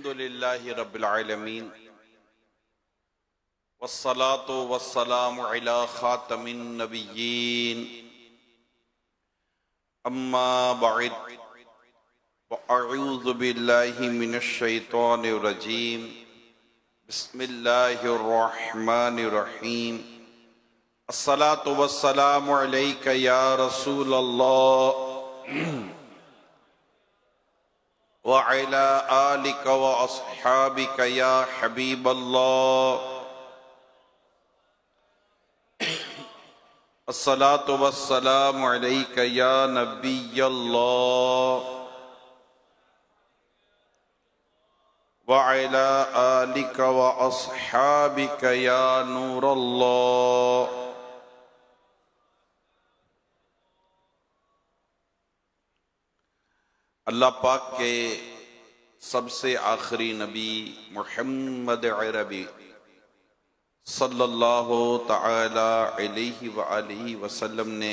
अल्हम्दुलिल्लाहि रब्बिल आलमीन वस्सलातु वस्सलामु अला खातमिन नबिय्यीन अम्मा बअद अऊज़ु बिल्लाहि मिनश शैतानिर रजीम बिस्मिल्लाहिर रहमानिर रहीम अस्सलातु वस्सलामु अलैका या रसूल अल्लाह व अला आलिका व अस्हाबिका या हबीब अल्लाह अस्सलातु वस्सलामु अलैका या नबी अल्लाह व अला आलिका व अस्हाबिका या नूर अल्लाह। अल्लाह पाक के सबसे आखिरी नबी मुहम्मद अरबी सल्लल्लाहु तआला अलैहि व आलिहि वसल्लम ने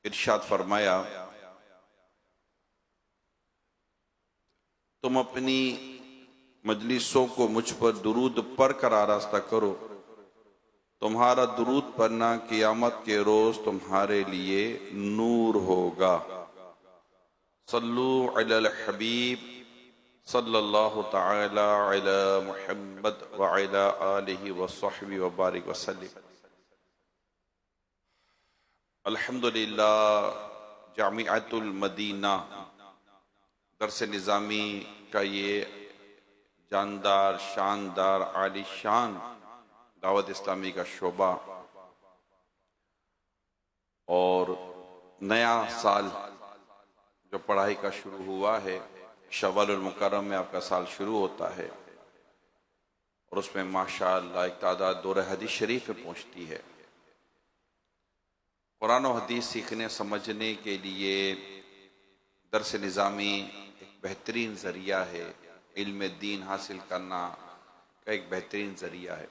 इरशाद फरमाया, तुम अपनी मजलिसों को मुझ पर दुरूद पढ़ कर आरास्ता करो, तुम्हारा दुरूद पढ़ना क़यामत के रोज तुम्हारे लिए नूर होगा। सल्लु अलल हबीब सल्लल्लाहु तआला अला मुहम्मद व अला आलिहि व सहबी व बारिक वसल्लम। अल्हम्दुलिल्लाह जामिअतुल मदीना दरस निज़ामी का ये जानदार शानदार आलीशान दावत इस्लामी का शोबा और नया साल जो पढ़ाई का शुरू हुआ है, शव्वालुल मुकर्रम में आपका साल शुरू होता है और उसमें माशाअल्लाह एक तादाद दौरे हदीस शरीफ में पहुंचती है। कुरान और हदीस सीखने समझने के लिए दरस निज़ामी एक बेहतरीन ज़रिया है, इल्म दीन हासिल करना का एक बेहतरीन ज़रिया है।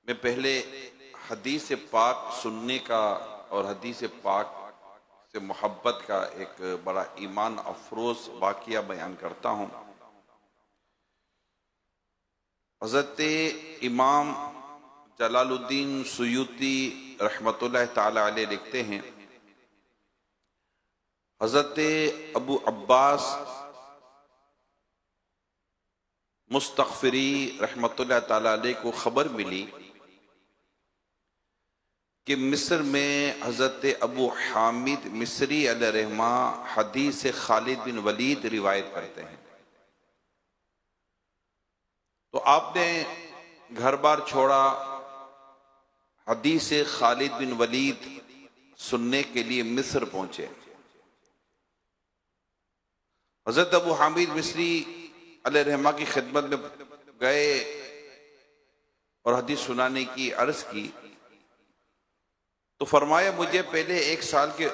मैं पहले हदीस पाक सुनने का और हदीस पाक से मोहब्बत का एक बड़ा ईमान अफरोज वाक़िया बयान करता हूँ। हज़रत इमाम जलालुद्दीन सुयूती रहमतुल्लाह ताला अलैह लिखते हैं, हज़रत अबू अब्बास मुस्तग़फ़िरी रहमतुल्लाह ताला अलैह को खबर मिली कि मिस्र में हज़रत अबू हामिद मिस्री अलैहिर्रहमा हदीस खालिद बिन वलीद रिवायत करते हैं। तो आपने घर बार छोड़ा, हदीस खालिद बिन वलीद सुनने के लिए मिस्र पहुंचे। हज़रत अबू हामिद मिस्री अलैहिर्रहमा की खिदमत में गए और हदीस सुनाने की अर्ज की तो फरमाया, मुझे पहले एक साल के,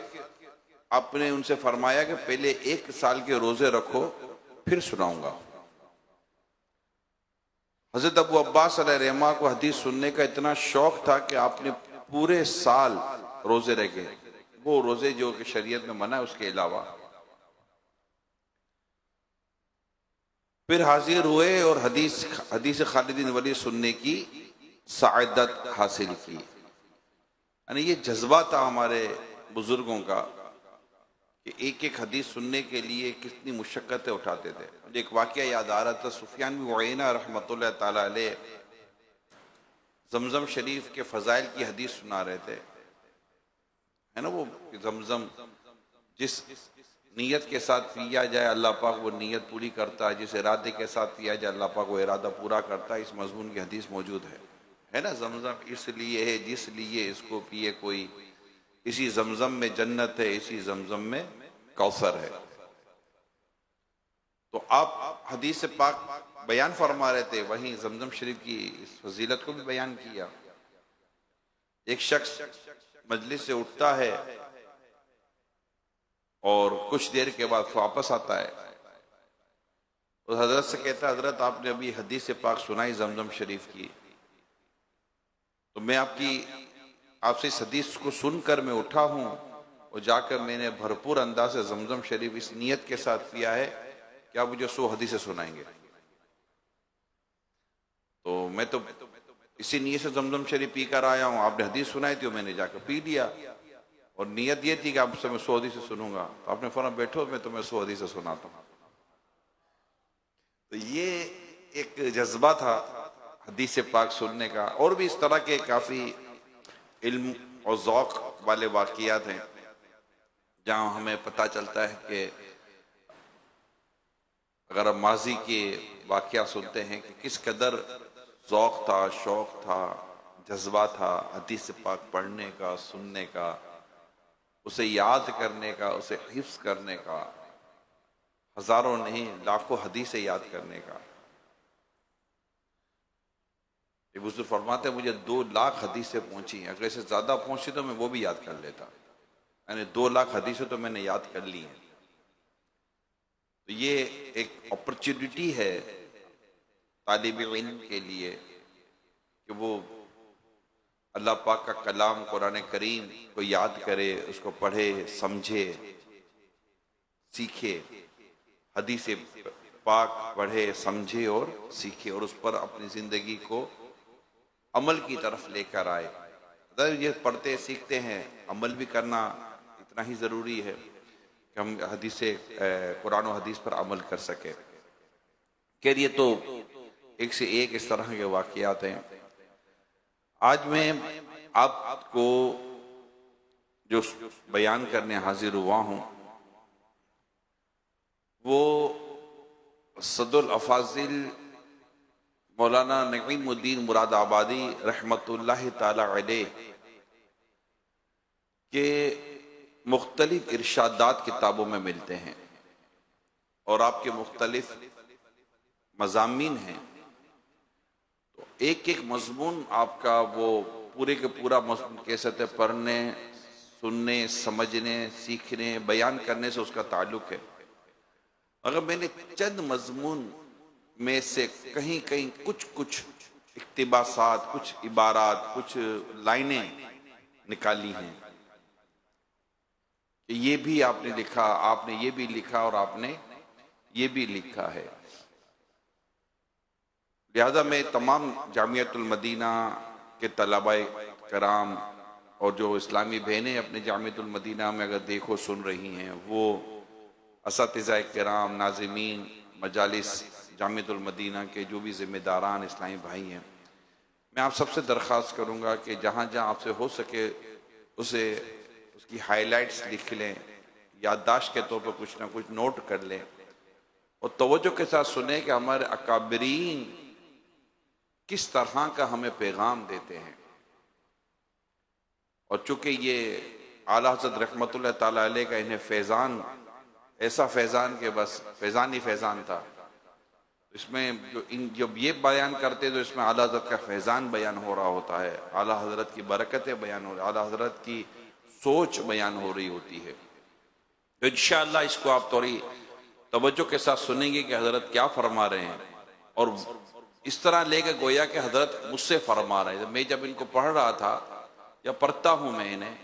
आपने उनसे फरमाया कि पहले एक साल के रोजे रखो फिर सुनाऊंगा। हजरत अबू अब्बास अलैहिर्रहमा को हदीस सुनने का इतना शौक था कि आपने पूरे साल रोजे रखे, वो रोजे जो कि शरीयत में मना है उसके अलावा। फिर हाजिर हुए और हदीस खालिद बिन वलीद सुनने की सआदत हासिल की। यानी ये जज्बा था हमारे बुजुर्गों का कि एक एक हदीस सुनने के लिए कितनी मुशक्कतें उठाते थे। मुझे एक वाक़या याद आ रहा था, सुफियान बिन उयैना रहमतुल्लाह ताला अलैह जमजम शरीफ के फ़ज़ाइल की हदीस सुना रहे थे, है ना। वो जमजम जिस नीयत के साथ पिया जाए अल्लाह पाक वो नीयत पूरी करता है, जिस इरादे के साथ पिया जाए अल्लाह पाक वो इरादा पूरा करता है। इस मज़मून की हदीस मौजूद है ना। जमजम इसलिए है जिस लिए इसको पिए कोई, इसी जमजम में जन्नत है, इसी जमजम में कौसर है। तो आप हदीस से पाक बयान फरमा रहे थे, वहीं जमजम शरीफ की इस फजीलत को भी बयान किया। एक शख्स मजलिस से उठता है और कुछ देर के बाद वापस आता है, तो हजरत से कहता है, हजरत आपने अभी हदीस से पाक सुनाई जमजम शरीफ की, तो मैं आपसे इस हदीस को सुनकर मैं उठा हूँ और जाकर मैंने भरपूर अंदाज से जमजम शरीफ इस नीयत के साथ पिया है कि आप मुझे 100 हदीसें सुनाएंगे। तो मैं तो इसी नीयत से जमजम शरीफ पी कर आया हूँ, आपने हदीस सुनाई थी, मैंने जाकर पी लिया और नीयत ये थी कि आपसे मैं 100 हदीसें सुनूंगा। तो आपने फौरन बैठो, मैं तुम्हें 100 हदीसें सुनाता हूँ। तो ये एक जज्बा था हदीस पाक सुनने का। और भी इस तरह के काफ़ी इल्म और ज़ौक़ वाले वाक़ियात हैं जहाँ हमें पता चलता है कि अगर हम माजी के वाक़या सुनते हैं कि किस कदर ज़ौक़ था, शौक़ था, जज्बा था हदीस पाक पढ़ने का, सुनने का, उसे याद करने का, उसे हिफ्ज़ करने का, हज़ारों नहीं लाखों हदीसें याद करने का। ये बुजुर्ग फरमाते मुझे 2 लाख हदीसें पहुंची हैं, अगर इससे ज़्यादा पहुंची तो मैं वो भी याद कर लेता। यानी 2 लाख हदीसें तो मैंने याद कर ली हैं। तो ये एक अपॉर्चुनिटी है तालिब इल्म के लिए कि वो अल्लाह पाक का कलाम कुरान करीम को याद करे, उसको पढ़े, समझे, सीखे, हदीस पाक पढ़े, समझे और सीखे और उस पर अपनी ज़िंदगी को अमल की तरफ लेकर आए। अगर ये पढ़ते सीखते हैं, अमल भी करना इतना ही ज़रूरी है कि हम हदीस कुरान और हदीस पर अमल कर सके। खैर ये तो एक से एक इस तरह के वाक़यात हैं। आज मैं आपको जो बयान करने हाजिर हुआ हूँ वो सदुल अफाजिल मौलाना नईमुद्दीन मुरादाबादी रहमतुल्लाह ताला अलैह के मुख्तलिफ इरशादात किताबों में मिलते हैं और आपके मुख्तलिफ मज़ामीन हैं। तो एक एक मजमून आपका वो पूरे के पूरा मजमून कैसे थे पढ़ने, सुनने, समझने, सीखने, बयान करने से उसका ताल्लुक है। अगर मैंने चंद मजमून में से कहीं कहीं कुछ कुछ इक्तिबासात, कुछ इबारात, कुछ लाइनें निकाली हैं कि ये भी आपने लिखा, आपने ये भी लिखा और आपने ये भी लिखा है। लिहाजा मैं तमाम जामियतुल मदीना के तलबा कराम और जो इस्लामी बहनें अपने जामियतुल मदीना में अगर देखो सुन रही हैं, वो असातिज़ा किराम, नाज़िमीन, मजालिस जामियतुल मदीना के जो भी ज़िम्मेदारान इस्लामी भाई हैं, मैं आप सबसे दरख्वास्त करूँगा कि जहाँ जहाँ आपसे हो सके उसे उसकी हाइलाइट्स लिख लें, याददाश्त के तौर पर कुछ ना कुछ नोट कर लें और तवज्जो के साथ सुने कि हमारे अकाबरीन किस तरह का हमें पैगाम देते हैं। और चूंकि ये आला हज़रत रहमतुल्लाह ताला अलैह का इन्हें फैज़ान, ऐसा फैज़ान के बस फैज़ान ही फैज़ान था, इसमें जब ये बयान करते तो इसमें आला हज़रत का फैज़ान बयान हो रहा होता है, आला हज़रत की बरकतें बयान हो रही, आला हज़रत की सोच बयान हो रही होती है। तो इंशाअल्लाह इसको आप थोड़ी तवज्जो के साथ सुनेंगे कि हज़रत क्या फरमा रहे हैं और इस तरह लेके गोया कि हज़रत मुझसे फरमा रहे हैं। मैं जब इनको पढ़ रहा था या पढ़ता हूँ मैं इन्हें,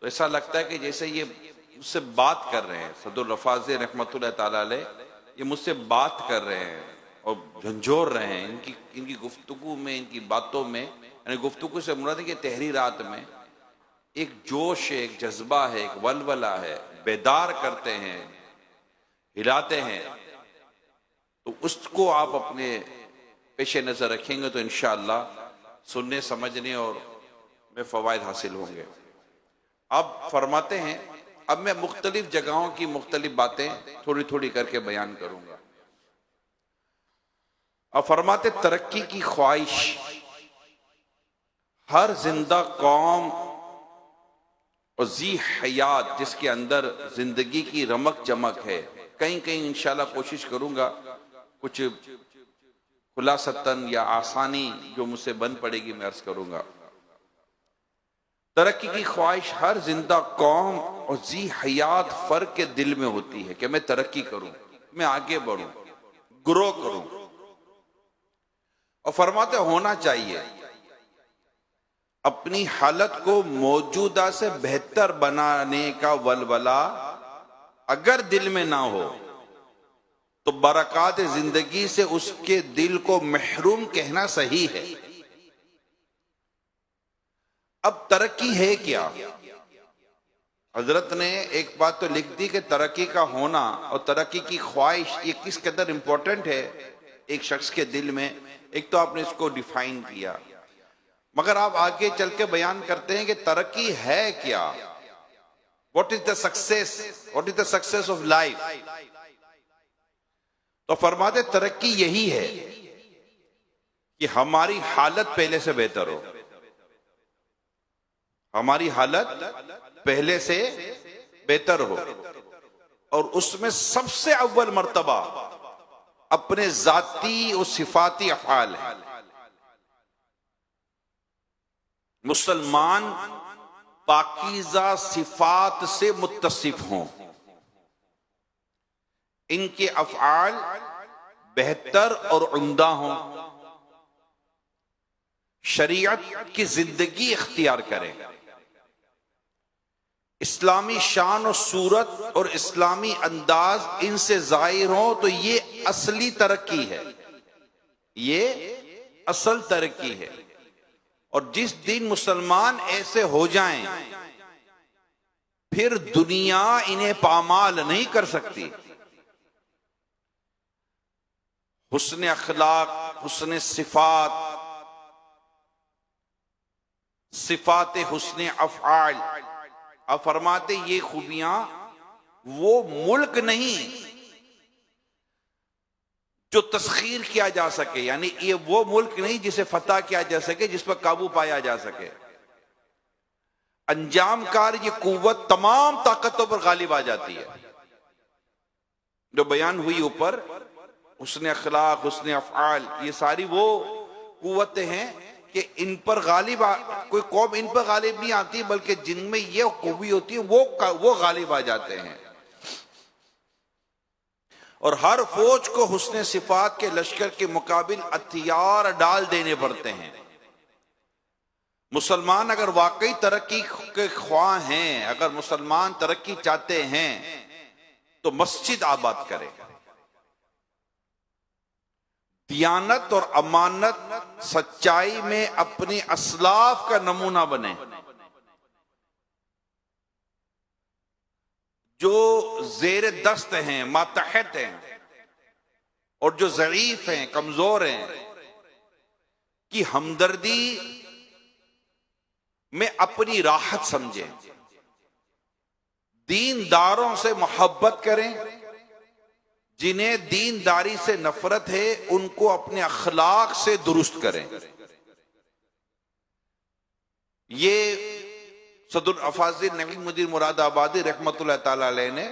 तो ऐसा लगता है कि जैसे ये मुझसे बात कर रहे हैं। सदुल अफ़ाज़ रहमतुल्लाह ताला अलैह ये मुझसे बात कर रहे हैं और झंझोर रहे हैं। इनकी गुफ्तगू में, इनकी बातों में, यानी गुफ्तगू से मुराद है कि तहरीरात में एक जोश है, एक जज्बा है, एक वलवला है, बेदार करते हैं, हिलाते हैं। तो उसको आप अपने पेश नज़र रखेंगे तो इंशाअल्लाह सुनने, समझने और में फ़वाइद हासिल होंगे। अब फरमाते हैं, अब मैं मुख्तलिफ जगहों की मुख्तलिफ बातें थोड़ी थोड़ी करके बयान करूंगा। अब फरमाते तरक्की की ख्वाहिश हर जिंदा कौम और जी हयात जिसके अंदर जिंदगी की रमक चमक है, कहीं कहीं इंशाल्लाह कोशिश करूंगा कुछ खुलासतन या आसानी जो मुझसे बन पड़ेगी मैं अर्ज करूंगा। तरक्की की ख्वाहिश हर जिंदा कौम और जी हयात फर्क के दिल में होती है कि मैं तरक्की करूं, मैं आगे बढ़ूं, ग्रो करूं। और फरमाते होना चाहिए अपनी हालत को मौजूदा से बेहतर बनाने का वलवला अगर दिल में ना हो तो बरक़ात जिंदगी से उसके दिल को महरूम कहना सही है। अब तरक्की है क्या? हजरत ने एक बात तो लिख दी कि तरक्की का होना और तरक्की की ख्वाहिश ये किस कदर इंपॉर्टेंट है एक शख्स के दिल में। एक तो आपने इसको डिफाइन किया, मगर आप आगे चल के बयान करते हैं कि तरक्की है क्या? What is the success, what is the success of life? तो फरमाते तरक्की यही है कि हमारी हालत पहले से बेहतर हो, हमारी हालत पहले से बेहतर हो, और उसमें सबसे अव्वल मर्तबा अपने जाती और सिफाती अफ़आल है। मुसलमान पाकीज़ा सिफात से मुत्तसिफ हों, इनके अफ़आल बेहतर और उम्दा हों, शरीयत की जिंदगी इख्तियार करें, इस्लामी शान और सूरत और इस्लामी अंदाज इनसे जाहिर हो, तो ये असली तरक्की है, ये असल तरक्की है। और जिस दिन मुसलमान ऐसे हो जाएं, फिर दुनिया इन्हें पामाल नहीं कर सकती। हुस्न अखलाक, हुस्न सिफात, सिफात हुस्न अफ़आल, अब फरमाते ये खूबियां वो मुल्क नहीं जो तस्खीर किया जा सके, यानी ये वो मुल्क नहीं जिसे फतह किया जा सके, जिस पर काबू पाया जा सके। अंजामकार ये कुव्वत तमाम ताकतों पर गालिब आ जाती है जो बयान हुई ऊपर। हुस्न अखलाक, हुस्न अफ़आल, ये सारी वो कुव्वतें हैं कि इन पर गालिब कोई कौम इन पर गालिब नहीं आती, बल्कि जिनमें ये खूबी होती है वो गालिब आ जाते हैं। और हर फौज को हुस्न सिफात के लश्कर के मुकाबिल हथियार डाल देने पड़ते हैं। मुसलमान अगर वाकई तरक्की के ख्वाह हैं, अगर मुसलमान तरक्की चाहते हैं, तो मस्जिद आबाद करें, दियानत और अमानत सच्चाई में अपने असलाफ का नमूना बने। जो जेर दस्त हैं, मातहत हैं, और जो ज़ईफ हैं, कमजोर हैं, की हमदर्दी में अपनी राहत समझें, दीनदारों से मोहब्बत करें, जिन्हें दीनदारी से नफरत है उनको अपने अखलाक से दुरुस्त करें। ये सदुल अफाजिल नईमुद्दीन मुरादाबादी रहमतुल्लाह ताला अलैह ने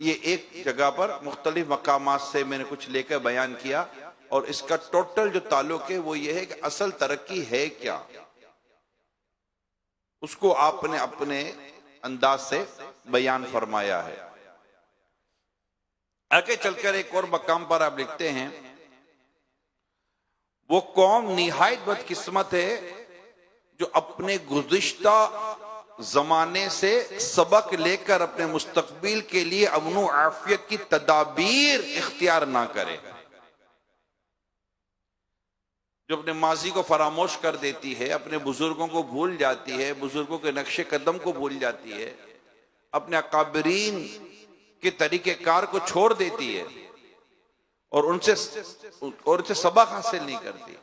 ये एक जगह पर मुख्तलिफ मकामात से मैंने कुछ लेकर बयान किया, और इसका टोटल जो ताल्लुक है वो ये है कि असल तरक्की है क्या, उसको आपने अपने अंदाज से बयान फरमाया है। आगे चलकर एक और मकाम पर आप लिखते हैं, वो कौम निहायत बदकिस्मत है जो अपने गुज़िश्ता जमाने से सबक लेकर अपने मुस्तकबिल के लिए अमन व आफियत की तदाबीर इख्तियार ना करे, जो अपने माजी को फरामोश कर देती है, अपने बुजुर्गों को भूल जाती है, बुजुर्गों के नक्शे कदम को भूल जाती है, अपने अकाबरीन के तरीक़ेकार को छोड़ देती है, और उनसे सबक हासिल नहीं करती।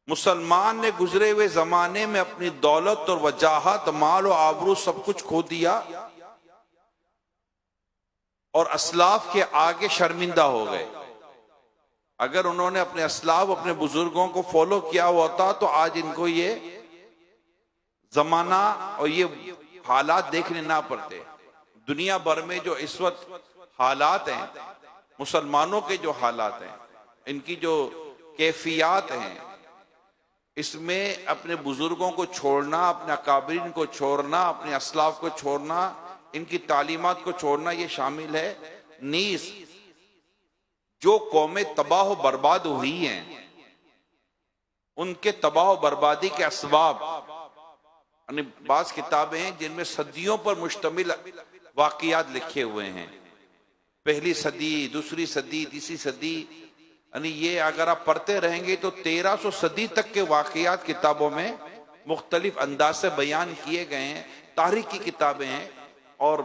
मुसलमान ने गुजरे हुए जमाने में अपनी दौलत और वजाहत, माल और आबरू सब कुछ खो दिया, और असलाफ के आगे शर्मिंदा हो गए। अगर उन्होंने अपने असलाफ, अपने बुजुर्गों को फॉलो किया होता तो आज इनको ये जमाना और ये हालात देखने ना पड़ते। दुनिया भर में जो इस वक्त हालात हैं, मुसलमानों के जो हालात हैं, इनकी जो कैफियत हैं, इसमें अपने बुजुर्गों को छोड़ना, अपने अकाबरीन को छोड़ना, अपने असलाफ को छोड़ना, इनकी तालीमात को छोड़ना, ये शामिल है। नीस जो कौमें तबाह बर्बाद हुई हैं, उनके तबाह बर्बादी के असबाब, यानी बाज़ किताबें हैं जिनमें सदियों पर मुश्तमिल वाक़ियात लिखे हुए हैं, पहली सदी, दूसरी सदी, तीसरी सदी, यानी ये अगर आप पढ़ते रहेंगे तो 1300 सदी तक के वाकयात किताबों में मुख्तलिफ अंदाज से बयान किए गए हैं। तारीख की किताबें हैं और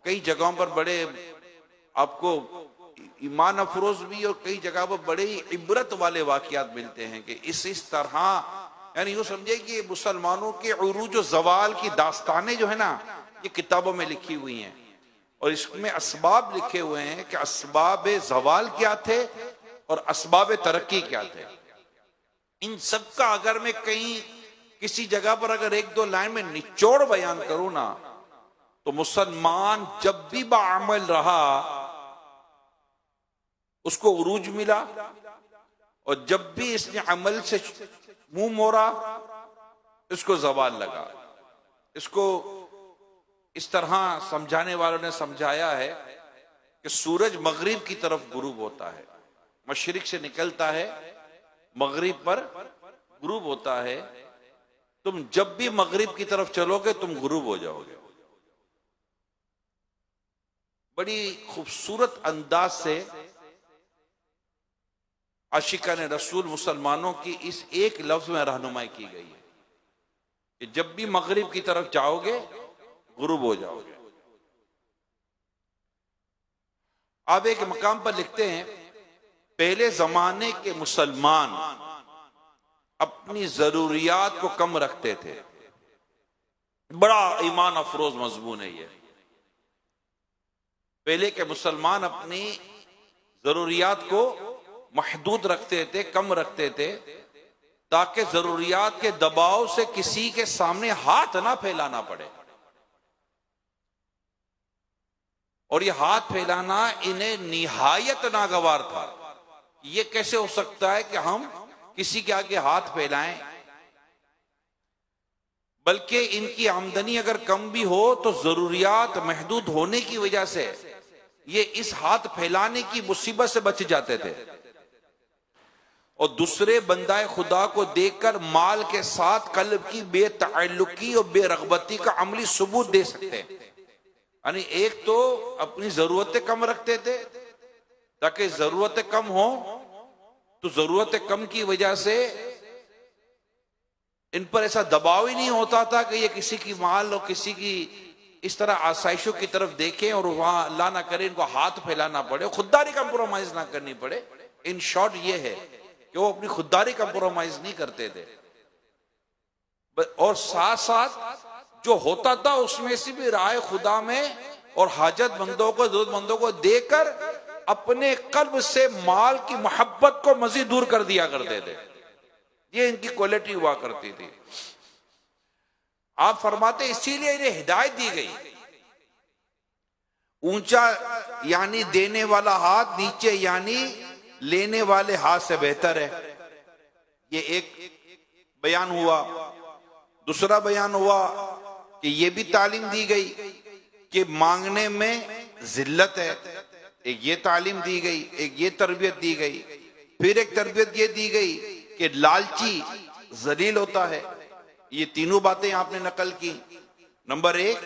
कई जगहों पर बड़े आपको ईमान अफरोज भी और कई जगह पर बड़े ही इबरत वाले वाकयात मिलते हैं कि इस तरह, यानी यूं समझे कि मुसलमानों के उरूज और जवाल की दास्तानें जो है ना, ये किताबों में लिखी हुई हैं और इसमें असबाब लिखे हुए हैं कि असबाब जवाल क्या थे और असबाब तरक्की क्या थे। इन सब का अगर मैं कहीं किसी जगह पर अगर एक दो लाइन में निचोड़ बयान करूं ना, तो मुसलमान जब भी बाअमल रहा उसको उरूज मिला, और जब भी इसने अमल से मुंह मोड़ा इसको जवाल लगा। इसको इस तरह समझाने वालों ने समझाया है कि सूरज मगरिब की तरफ गुरूब होता है, मशरिक से निकलता है, मगरिब पर गुरूब होता है। तुम जब भी मगरिब की तरफ चलोगे तुम गुरूब हो जाओगे। बड़ी खूबसूरत अंदाज से आशिकाने रसूल मुसलमानों की इस एक लफ्ज में रहनुमाई की गई है कि जब भी मगरिब की तरफ जाओगे गुरूब हो जाओगे। आप एक मकाम पर लिखते हैं, पहले जमाने के मुसलमान अपनी जरूरियात को कम रखते थे। बड़ा ईमान अफरोज मजमून है ये। पहले के मुसलमान अपनी जरूरियात को महदूद रखते थे, कम रखते थे, ताकि जरूरियात के दबाव से किसी के सामने हाथ ना फैलाना पड़े। और ये हाथ फैलाना इन्हें निहायत नागवार था। ये कैसे हो सकता है कि हम किसी के आगे हाथ फैलाएं, बल्कि इनकी आमदनी अगर कम भी हो तो जरूरियात महदूद होने की वजह से ये इस हाथ फैलाने की मुसीबत से बच जाते थे और दूसरे बंदाए खुदा को देखकर माल के साथ कल्ब की बेतअल्लुकी और बेरगबती का अमली सबूत दे सकते हैं। यानी एक तो अपनी जरूरतें कम रखते थे ताकि जरूरतें कम हो, तो जरूरतें कम की वजह से इन पर ऐसा दबाव ही नहीं होता था कि ये किसी की माल और किसी की इस तरह आसाइशों की तरफ देखें और वहां अल्लाह ना करे इनको हाथ फैलाना पड़े, खुददारी कंप्रोमाइज ना करनी पड़े। इन शॉर्ट ये है कि वो अपनी खुददारी कंप्रोमाइज नहीं करते थे और साथ साथ जो होता था उसमें से भी राय खुदा में और हाजतमंदों को, जरूरतमंदों को देकर अपने कल्ब से माल की मोहब्बत को मजीद दूर कर दिया करते थे। ये इनकी क्वालिटी हुआ करती थी। आप फरमाते इसीलिए इन्हें हिदायत दी गई, ऊंचा यानी देने वाला हाथ, नीचे यानी लेने वाले हाथ से बेहतर है। ये एक बयान हुआ। दूसरा बयान हुआ कि ये भी तालीम दी गई कि मांगने में जिल्लत है। एक ये तालीम दी गई, एक ये तरबियत दी गई। फिर एक तरबियत ये दी गई कि लालची जलील होता है। ये तीनों बातें आपने नकल की। नंबर एक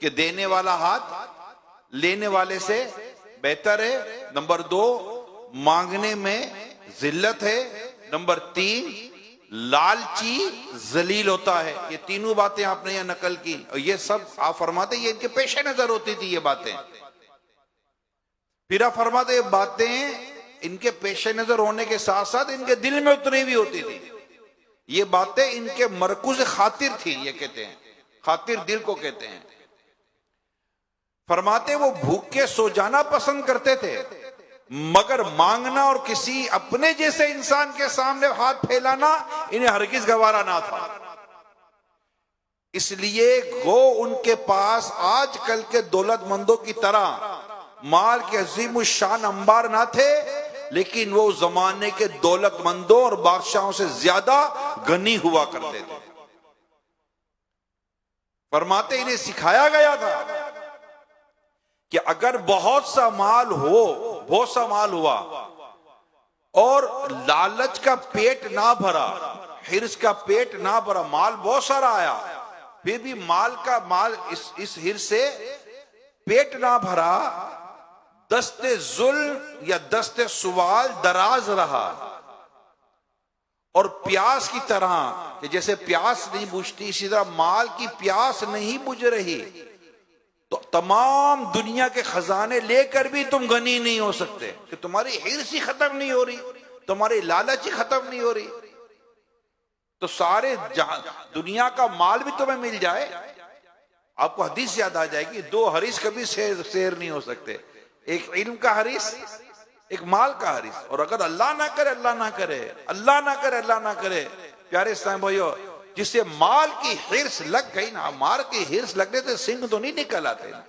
कि देने वाला हाथ लेने वाले से बेहतर है। नंबर दो मांगने में जिल्लत है। नंबर तीन लालची जलील होता है। ये तीनों बातें आपने यह नकल की और ये सब आप फरमाते ये इनके पेश नजर होती थी ये बातें। फिर आप फरमाते ये बातें इनके पेश नजर होने के साथ साथ इनके दिल में उतरी भी होती थी। ये बातें इनके मरकुज खातिर थी। ये कहते हैं खातिर दिल को कहते हैं। फरमाते वो भूखे सो जाना पसंद करते थे मगर मांगना और किसी अपने जैसे इंसान के सामने हाथ फैलाना इन्हें हरगिज गवारा ना था। इसलिए गो उनके पास आजकल के दौलतमंदों की तरह माल के अजीम शान अंबार ना थे, लेकिन वो जमाने के दौलतमंदों और बादशाहों से ज्यादा गनी हुआ करते थे। फरमाते इन्हें सिखाया गया था कि अगर बहुत सा माल हुआ और लालच का पेट ना भरा, हिर्स का पेट ना भरा, माल बहुत सारा आया फिर भी माल इस हिर्स से पेट ना भरा, दस्ते जुल्म या दस्ते सवाल दराज रहा, और प्यास की तरह कि जैसे प्यास नहीं बुझती, इसी तरह माल की प्यास नहीं बुझ रही। तो तमाम दुनिया के खजाने लेकर भी तुम गनी नहीं हो सकते, कि तुम्हारी हिर्स ही खत्म नहीं हो रही, तुम्हारी लालच ही खत्म नहीं हो रही। तो सारे दुनिया का माल भी तुम्हें मिल जाए, आपको हदीस याद आ जाएगी, दो हरीस कभी शेर नहीं हो सकते, एक इल्म का हरीस, एक माल का हरीस। और अगर अल्लाह ना करे, अल्लाह ना करे, अल्लाह ना करे, अल्लाह ना करे, प्यारे इस्लाम भाइयों, जिससे माल की हिर्स लग गई ना, माल की हिर्स लगने से सिंह तो नहीं निकल आते ना,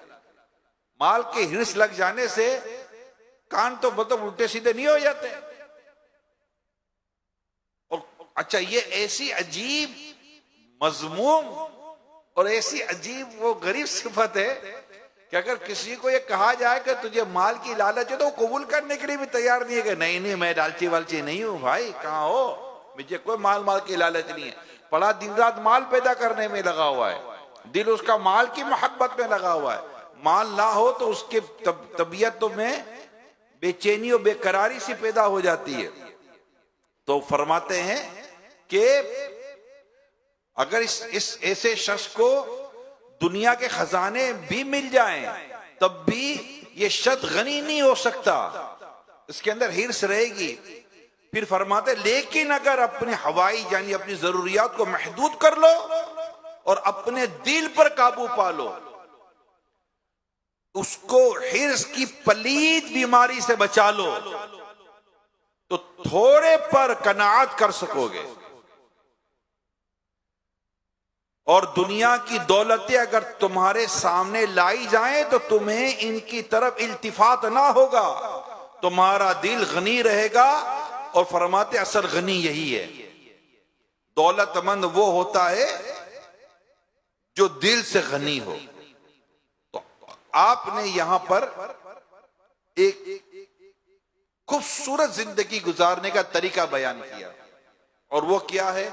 माल की हिर्स लग जाने से कान तो मतलब उल्टे सीधे नहीं हो जाते। और अच्छा, ये ऐसी अजीब मजमूम और ऐसी अजीब वो गरीब सिफत है कि अगर किसी को ये कहा जाए कि तुझे माल की लालच है, तो वो कबूल करने के लिए भी तैयार नहीं है कि नहीं नहीं मैं लालची वालची नहीं हूं भाई, कहाँ हो, मुझे कोई माल की लालच नहीं है। बड़ा दिन रात माल पैदा करने में लगा हुआ है, दिल उसका माल की मोहब्बत में लगा हुआ है। माल ना हो तो उसके तबीयत में बेचैनी और बेकरारी सी पैदा हो जाती है। तो फरमाते हैं कि अगर इस ऐसे शख्स को दुनिया के खजाने भी मिल जाएं, तब भी ये शख्स गनी नहीं हो सकता, इसके अंदर हिर्स रहेगी। फिर फरमाते लेकिन अगर अपने हवाई यानी अपनी जरूरियात को महदूद कर लो और अपने दिल पर काबू पा लो, उसको हिर्स की पलीद बीमारी से बचा लो, तो थोड़े पर कनाअत कर सकोगे। और दुनिया की दौलतें अगर तुम्हारे सामने लाई जाएं तो तुम्हें इनकी तरफ इल्तिफात ना होगा, तुम्हारा दिल गनी रहेगा। और फरमाते असल गनी यही है, दौलतमंद वो होता है जो दिल से गनी हो। तो आपने यहां पर एक खूबसूरत जिंदगी गुजारने का तरीका बयान किया, और वो क्या है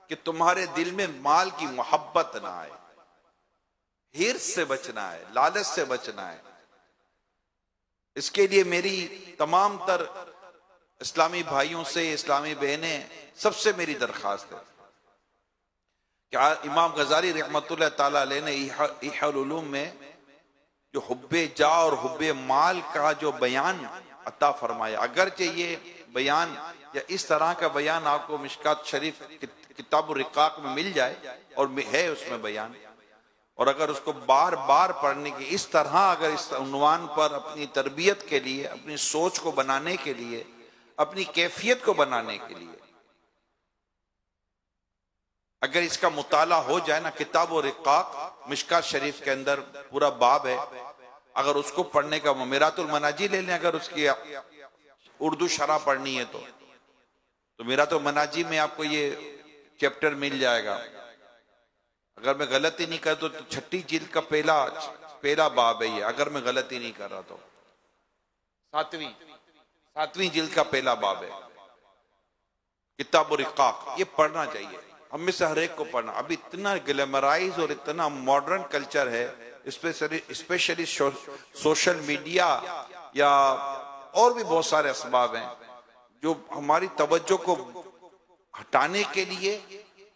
कि तुम्हारे दिल में माल की मोहब्बत ना आए, हिर्स से बचना है, लालच से बचना है। इसके लिए मेरी तमाम तर इस्लामी भाइयों से, इस्लामी बहनें, सबसे मेरी दरखास्त है कि इमाम गजाली रहमतुल्लाह ताला अलैह ने इहल उलूम में जो हुब्बे जा और हुब्बे माल का जो बयान अता फरमाया, अगरचे ये बयान या इस तरह का बयान आपको मिशकात शरीफ किताब रिकाक में मिल जाए, और है उसमें बयान, और अगर उसको बार बार पढ़ने की इस तरह, अगर इस उन्वान पर अपनी तरबियत के लिए, अपनी सोच को बनाने के लिए, अपनी कैफियत को बनाने के लिए अगर इसका मुताला हो जाए ना, किताब और रिकाक मिशकात शरीफ के अंदर पूरा बाब है, अगर उसको पढ़ने का, मिरातुल मनाजी ले लें, अगर उसकी उर्दू शरह पढ़नी है तो मिरातुल मनाजी में आपको ये चैप्टर मिल जाएगा। अगर मैं गलती नहीं कर तो छठी जिल्द का पहला बाब है ये, अगर मैं गलती नहीं कर रहा तो सातवीं जिल्द का पहला बाब है किताब और रिकाक। ये पढ़ना चाहिए, हम में से हर एक को पढ़ना। अभी इतना ग्लैमराइज और इतना मॉडर्न कल्चर है, स्पेशली सोशल मीडिया या और भी बहुत सारे असबाब हैं जो हमारी तवज्जो को हटाने के लिए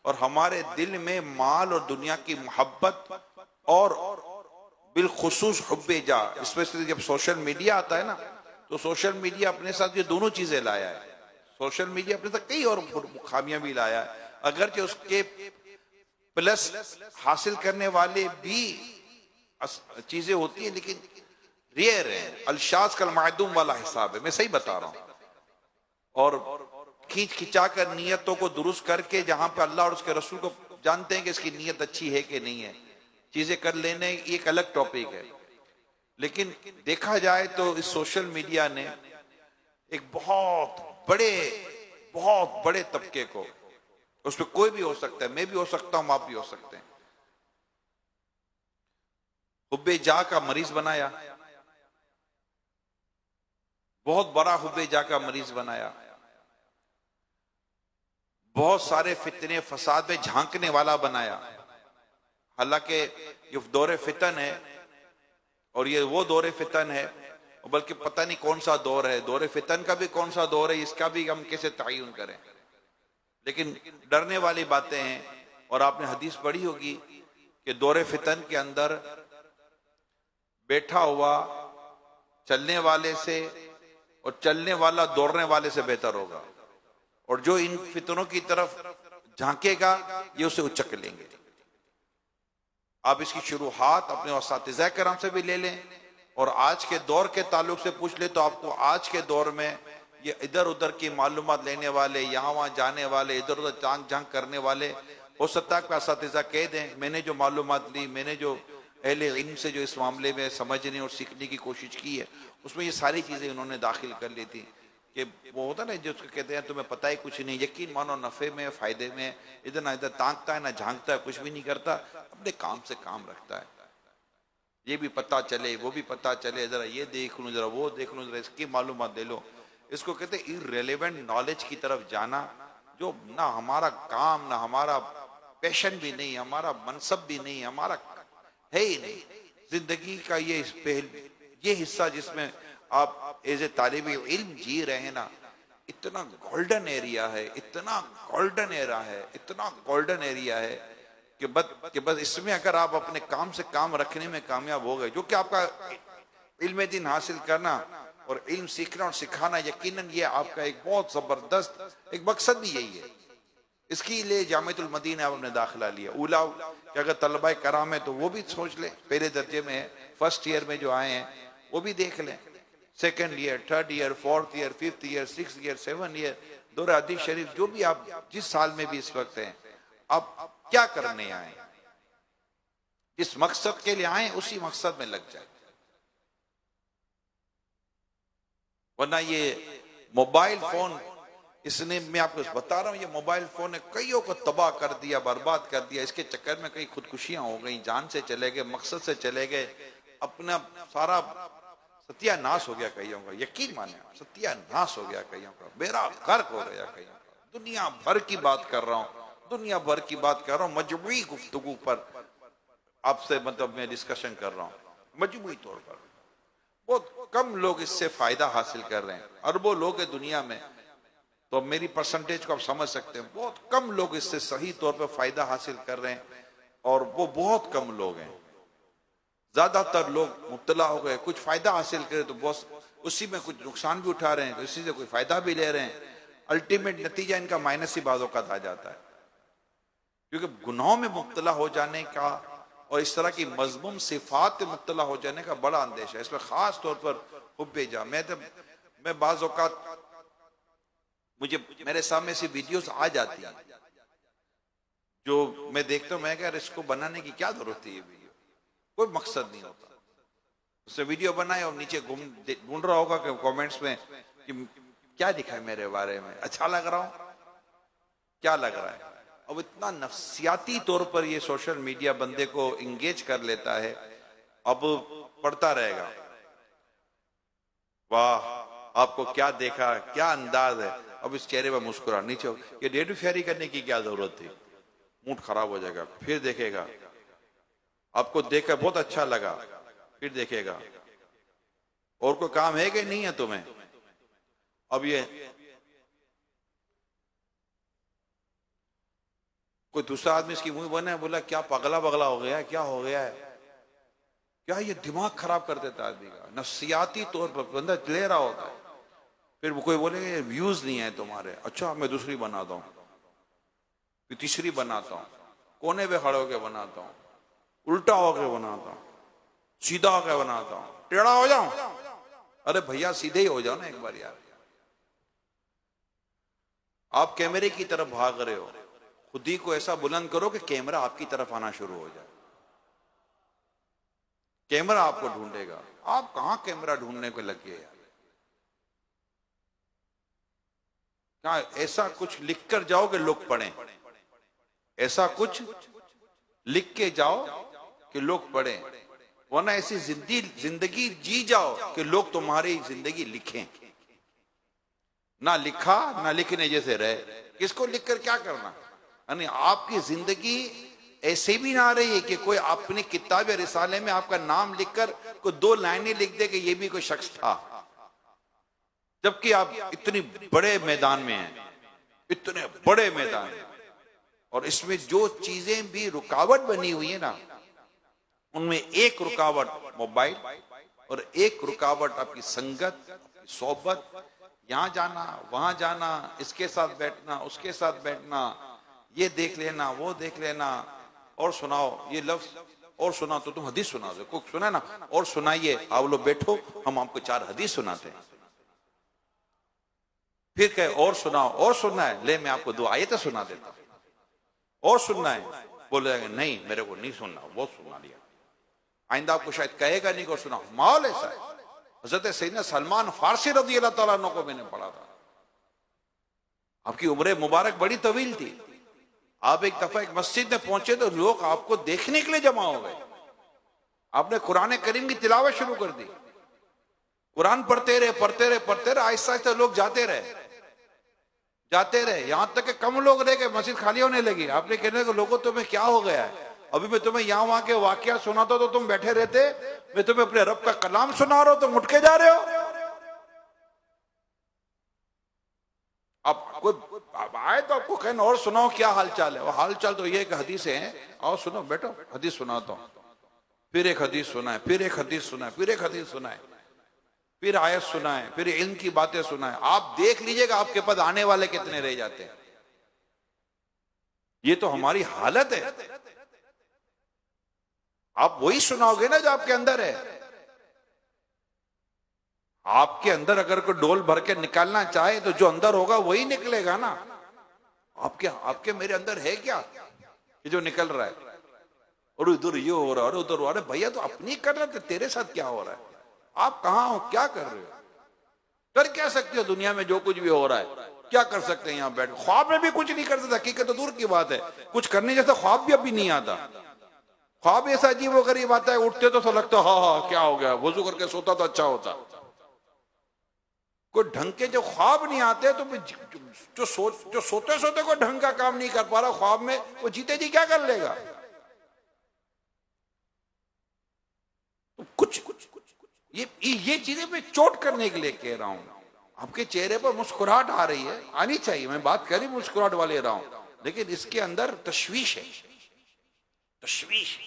और हमारे दिल में माल और दुनिया की मोहब्बत और बिलखुसूस हुब्बे जा, स्पेशली जब सोशल मीडिया आता है ना, तो सोशल मीडिया अपने साथ ये दोनों चीजें लाया है। सोशल मीडिया अपने साथ कई और खामियां भी लाया है, अगरचे उसके प्लस हासिल करने वाले भी चीजें होती हैं, लेकिन रेयर है, अलशाज कल मादूम वाला हिसाब है, मैं सही बता रहा हूं। और खींच खिंचा कर नियतों को दुरुस्त करके, जहां पे अल्लाह और उसके रसूल को जानते हैं कि इसकी नियत अच्छी है कि नहीं है, चीजें कर लेने एक अलग टॉपिक है। लेकिन देखा जाए तो इस सोशल मीडिया ने एक बहुत बड़े तबके को, उसमें कोई भी हो सकता है, मैं भी हो सकता हूं, आप भी हो सकते हैं, हुब्बे जा का मरीज बनाया, बहुत बड़ा हुब्बे जा का मरीज बनाया, बहुत सारे फितने फसाद में झांकने वाला बनाया। हालांकि ये दौरे फितन है और ये वो दौरे फितन है, बल्कि पता नहीं कौन सा दौर है, दौर फितन का भी कौन सा दौर है, इसका भी हम कैसे तयन करें। लेकिन डरने वाली बातें हैं। और आपने हदीस पढ़ी होगी कि दौर फितन के अंदर बैठा हुआ चलने वाले से और चलने वाला दौड़ने वाले से बेहतर होगा, और जो इन फितनों की तरफ झांकेगा ये उसे उचक लेंगे। आप इसकी शुरुआत अपने उस्ताद करम से भी ले लें और आज के दौर के ताल्लुक से पूछ ले, तो आपको आज के दौर में ये इधर उधर की मालूमात लेने वाले, यहाँ वहाँ जाने वाले, इधर उधर चांक झांक करने वाले, हो सकता है कि उस्ताद कह दें मैंने जो मालूमात ली, मैंने जो अहले इल्म से जो इस मामले में समझने और सीखने की कोशिश की है, उसमें ये सारी चीज़ें उन्होंने दाखिल कर ली थी कि वो होता ना जो कहते हैं तुम्हें पता ही कुछ नहीं, यकीन मानो नफ़े में फ़ायदे में, इधर ना इधर ताकता है ना झांकता है, कुछ भी नहीं करता, अपने काम से काम रखता है। ये भी पता चले वो भी पता चले, ज़रा ये देख लूँ, ज़रा वो देख लूँ, ज़रा इसकी मालूमात दे लो। इसको कहते हैं इररेलेवेंट नॉलेज की तरफ जाना, जो ना हमारा काम, ना हमारा पैशन भी नहीं, हमारा मनसब भी नहीं, हमारा है ही नहीं। जिंदगी का ये हिस्सा जिसमें आप एज ए तालिब इल्म जी रहे हैं ना, इतना गोल्डन एरिया है, इतना गोल्डन एरिया है, इतना गोल्डन एरिया है कि बस इसमें अगर आप अपने काम से काम रखने में कामयाब हो गए, जो कि आपका इल्म दिन हासिल करना और इल्म सीखना और सिखाना, यकीनन ये आपका एक बहुत जबरदस्त एक मकसद भी यही है। इसके लिए जामिअतुल मदीना आपने दाखिला लिया। उला कि अगर तलबा कराम है तो वो भी सोच ले, पहले दर्जे में है, फर्स्ट ईयर में जो आए हैं वो भी देख लें, second year, third year, fourth year, fifth year, six year, seven year, दौर हदीस शरीफ, जो भी आप जिस साल में भी इस वक्त हैं, आप क्या करने आए, जिस मकसद के लिए आए उसी मकसद में लग जाए। वरना ये मोबाइल फोन, इसने, मैं आपको बता रहा हूं, ये मोबाइल फोन ने कईयों को तबाह कर दिया, बर्बाद कर दिया। इसके चक्कर में कई खुदकुशियां हो गई, जान से चले गए, मकसद से चले गए, अपना सारा सत्यानाश हो गया कईयों का। यकीन माने सत्यानाश हो गया कईयों का, बेड़ा गर्क हो गया कईयों का। दुनिया भर की बात कर रहा हूं, दुनिया भर की बात कर रहा हूं, मजबूरी गुफ्तगू पर आपसे मतलब मैं डिस्कशन कर रहा हूं। मजबूरी तौर पर बहुत कम लोग इससे फायदा हासिल कर रहे हैं, अरबों लोग हैं दुनिया में, तो मेरी परसेंटेज को आप समझ सकते हैं। बहुत कम लोग इससे सही तौर पर फायदा हासिल कर रहे हैं, और वो बहुत कम लोग हैं। ज्यादातर लोग मुब्तला हो गए, कुछ फायदा हासिल करे तो बहुत उसी में कुछ नुकसान भी उठा रहे हैं, तो इसी से कोई फायदा भी ले रहे हैं। अल्टीमेट नतीजा इनका माइनस ही बाज़ औक़ात आ जाता है, क्योंकि गुनाहों में मुब्तला हो जाने का और इस तरह की मज़मूम सिफात में मुब्तला हो जाने का बड़ा अंदेशा है। इसमें खास तौर पर हुब्बे जा, मैं बाज़ औक़ात मुझे मेरे सामने से वीडियोस आ जाती है जो मैं देखता हूँ, मैं कह इसको बनाने की क्या जरूरत है, ये वीडियो कोई मकसद नहीं होता। उससे वीडियो बनाए और नीचे ढूंढ रहा होगा कि कमेंट्स में कि क्या दिखा है मेरे बारे में, अच्छा लग रहा हूं, क्या लग रहा है। अब इतना नफ्सियाती तौर पर ये सोशल मीडिया बंदे को इंगेज कर लेता है। अब पढ़ता रहेगा, वाह आपको क्या देखा, क्या अंदाज है, अब इस चेहरे पर मुस्कुरा, नीचे ये डेट फेरी करने की क्या जरूरत थी, मूड खराब हो जाएगा। फिर देखेगा, आपको देखकर बहुत अच्छा लगा, फिर देखेगा और कोई काम है कि नहीं है तुम्हें। अब ये कोई दूसरा आदमी इसकी मुंह बना है, बोला क्या पगला पगला हो गया है, क्या हो गया है, क्या ये दिमाग खराब कर देता है आदमी का, नफ्सियाती तौर पर बंदा ले रहा होता है। फिर कोई बोले व्यूज नहीं है तुम्हारे, अच्छा मैं दूसरी बनाता हूँ, फिर तीसरी बनाता हूँ, कोने पे खड़े होकर बनाता हूँ, उल्टा होकर बनाता हूँ, सीधा होकर बनाता हूँ, टेढ़ा हो जाऊं। अरे भैया सीधे ही हो जाओ ना एक बार यार। आप कैमरे की तरफ भाग रहे हो, खुद ही को ऐसा बुलंद करो कि कैमरा आपकी तरफ आना शुरू हो जाए। कैमरा आपको ढूंढेगा, आप कहां कैमरा ढूंढने को लग गए यार। क्या ऐसा कुछ लिख कर जाओ कि लोग पढ़ें, ऐसा कुछ लिख के जाओ कि लोग पढ़ें, वरना ऐसी जिंदगी जी जाओ कि लोग तुम्हारी जिंदगी लिखें। ना लिखा ना लिखने जैसे रहे, किसको लिखकर क्या करना। यानी आपकी जिंदगी ऐसे भी ना रही है कि कोई अपनी किताब या रिसाले में आपका नाम लिखकर कोई 2 लाइनें लिख दे कि ये भी कोई शख्स था, जबकि आप इतनी बड़े मैदान में हैं, इतने बड़े मैदान में, और इसमें जो चीजें भी रुकावट बनी हुई है ना, उनमें एक रुकावट मोबाइल और एक रुकावट आपकी संगत, आपकी सोबत, यहां जाना वहां जाना, इसके साथ बैठना उसके साथ बैठना, ये देख लेना वो देख लेना, और सुनाओ ये लफ्ज, और सुनाओ तो तुम हदीस सुना दो, कुछ सुना ना, और सुनाइए, आप लोग बैठो हम आपको 4 हदीस सुनाते हैं। फिर कहे और सुनाओ, और सुनना है, ले मैं आपको 2 आयतें सुना देता हूं, और सुनना है, बोले नहीं मेरे को नहीं सुनना, वो सुना लिया, आइंदा आपको शायद कहेगा नहीं को सुना। माहौल ऐसा है। हजरत सैयदना सलमान फारसी रज़ी अल्लाह तआला अन्हु को मैंने पढ़ा था, आपकी उम्र मुबारक बड़ी तवील थी, आप एक दफा एक मस्जिद में पहुंचे तो लोग आपको देखने के लिए जमा हो गए, आपने कुरान करीम की तिलावत शुरू कर दी, कुरान पढ़ते रहे पढ़ते रहे पढ़ते रहे, आहिस्ता आहिस्ता लोग जाते रहे, यहां तक कि कम लोग रह गए, मस्जिद खाली होने लगी। आपने कहने को लोगों तुम्हें क्या हो गया है, अभी मैं तुम्हें यहां वहां के वाकया सुनाता तो तुम बैठे रहते, मैं तुम्हें अपने रब का कलाम सुना रहा हूं तुम उठ के जा रहे हो। अब कोई आए तो आपको कहना और सुनाओ क्या हालचाल है, वो हालचाल तो ये कि हदीसें हैं, आओ सुनो बैठो हदीस सुनाता हूं, फिर एक हदीस सुनाए, फिर एक हदीस सुनाए, फिर एक हदीस सुनाए, फिर आयत सुनाए, फिर इल्म की बातें सुनाए। आप देख लीजिएगा आपके पास आने वाले कितने रह जाते हैं। ये तो हमारी हालत है। आप वही सुनाओगे ना जो आपके अंदर है। आपके अंदर अगर कोई डोल भर के निकालना चाहे तो जो अंदर होगा वही निकलेगा ना। आपके मेरे अंदर है क्या ये जो निकल रहा है, और उधर ये हो रहा है और उधर, अरे भैया तो अपनी कर रहे थे, तेरे साथ क्या हो रहा है, आप कहां हो, क्या कर रहे हो, कर क्या सकते हो दुनिया में जो कुछ भी हो रहा है, क्या कर सकते हैं यहाँ बैठ, ख्वाब में भी कुछ नहीं कर सकते, हकीकत तो दूर की बात है, कुछ करने जैसा ख्वाब भी अभी नहीं आता। ख्वाब ऐसा अजीब वो गरीब आता है, उठते तो लगता हाँ क्या हो गया, वजू करके सोता तो अच्छा होता। कोई ढंग के जो ख्वाब नहीं आते तो जो सोते सोते कोई ढंग का काम नहीं कर पा रहा ख्वाब में, वो जीते जी क्या कर लेगा। तो कुछ ये चीजें मैं चोट करने के लिए कह रहा हूं। आपके चेहरे पर मुस्कुराहट आ रही है, आनी चाहिए, मैं बात करी मुस्कुराहट वाले रहा हूं, लेकिन इसके अंदर तशवीश है, तशवीश,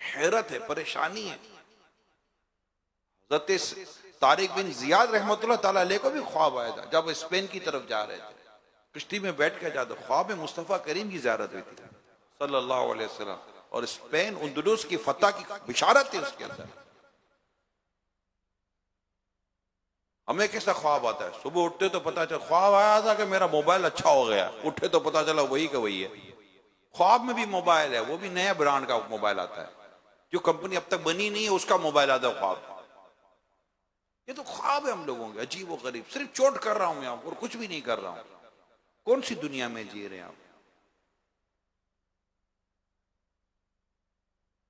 हैरत है, परेशानी है। हज़रत तारिक बिन जियाद रहमतुल्लाह ताला अलैह को भी ख्वाब आया था, जब स्पेन की तरफ जा रहे थे, किश्ती में बैठ कर जाते, ख्वाब में मुस्तफ़ा करीम की ज़ियारत हुई थी सल्लल्लाहु अलैहि वसल्लम, और स्पेन अंदलुस की फतह की बिशारत थी उसके अंदर। हमें कैसा ख्वाब आता है, सुबह उठते तो पता चला, ख्वाब आया था कि मेरा मोबाइल अच्छा हो गया, उठे तो पता चला वही का वही है। ख्वाब में भी मोबाइल है, वो भी नया ब्रांड का मोबाइल आता है, जो कंपनी अब तक बनी नहीं है उसका मोबाइल आता है ख्वाब। ये तो ख्वाब है हम लोगों के, अजीब व गरीब, सिर्फ चोट कर रहा हूं मैं आपको और कुछ भी नहीं कर रहा हूं। कौन सी दुनिया में जी रहे हैं आप।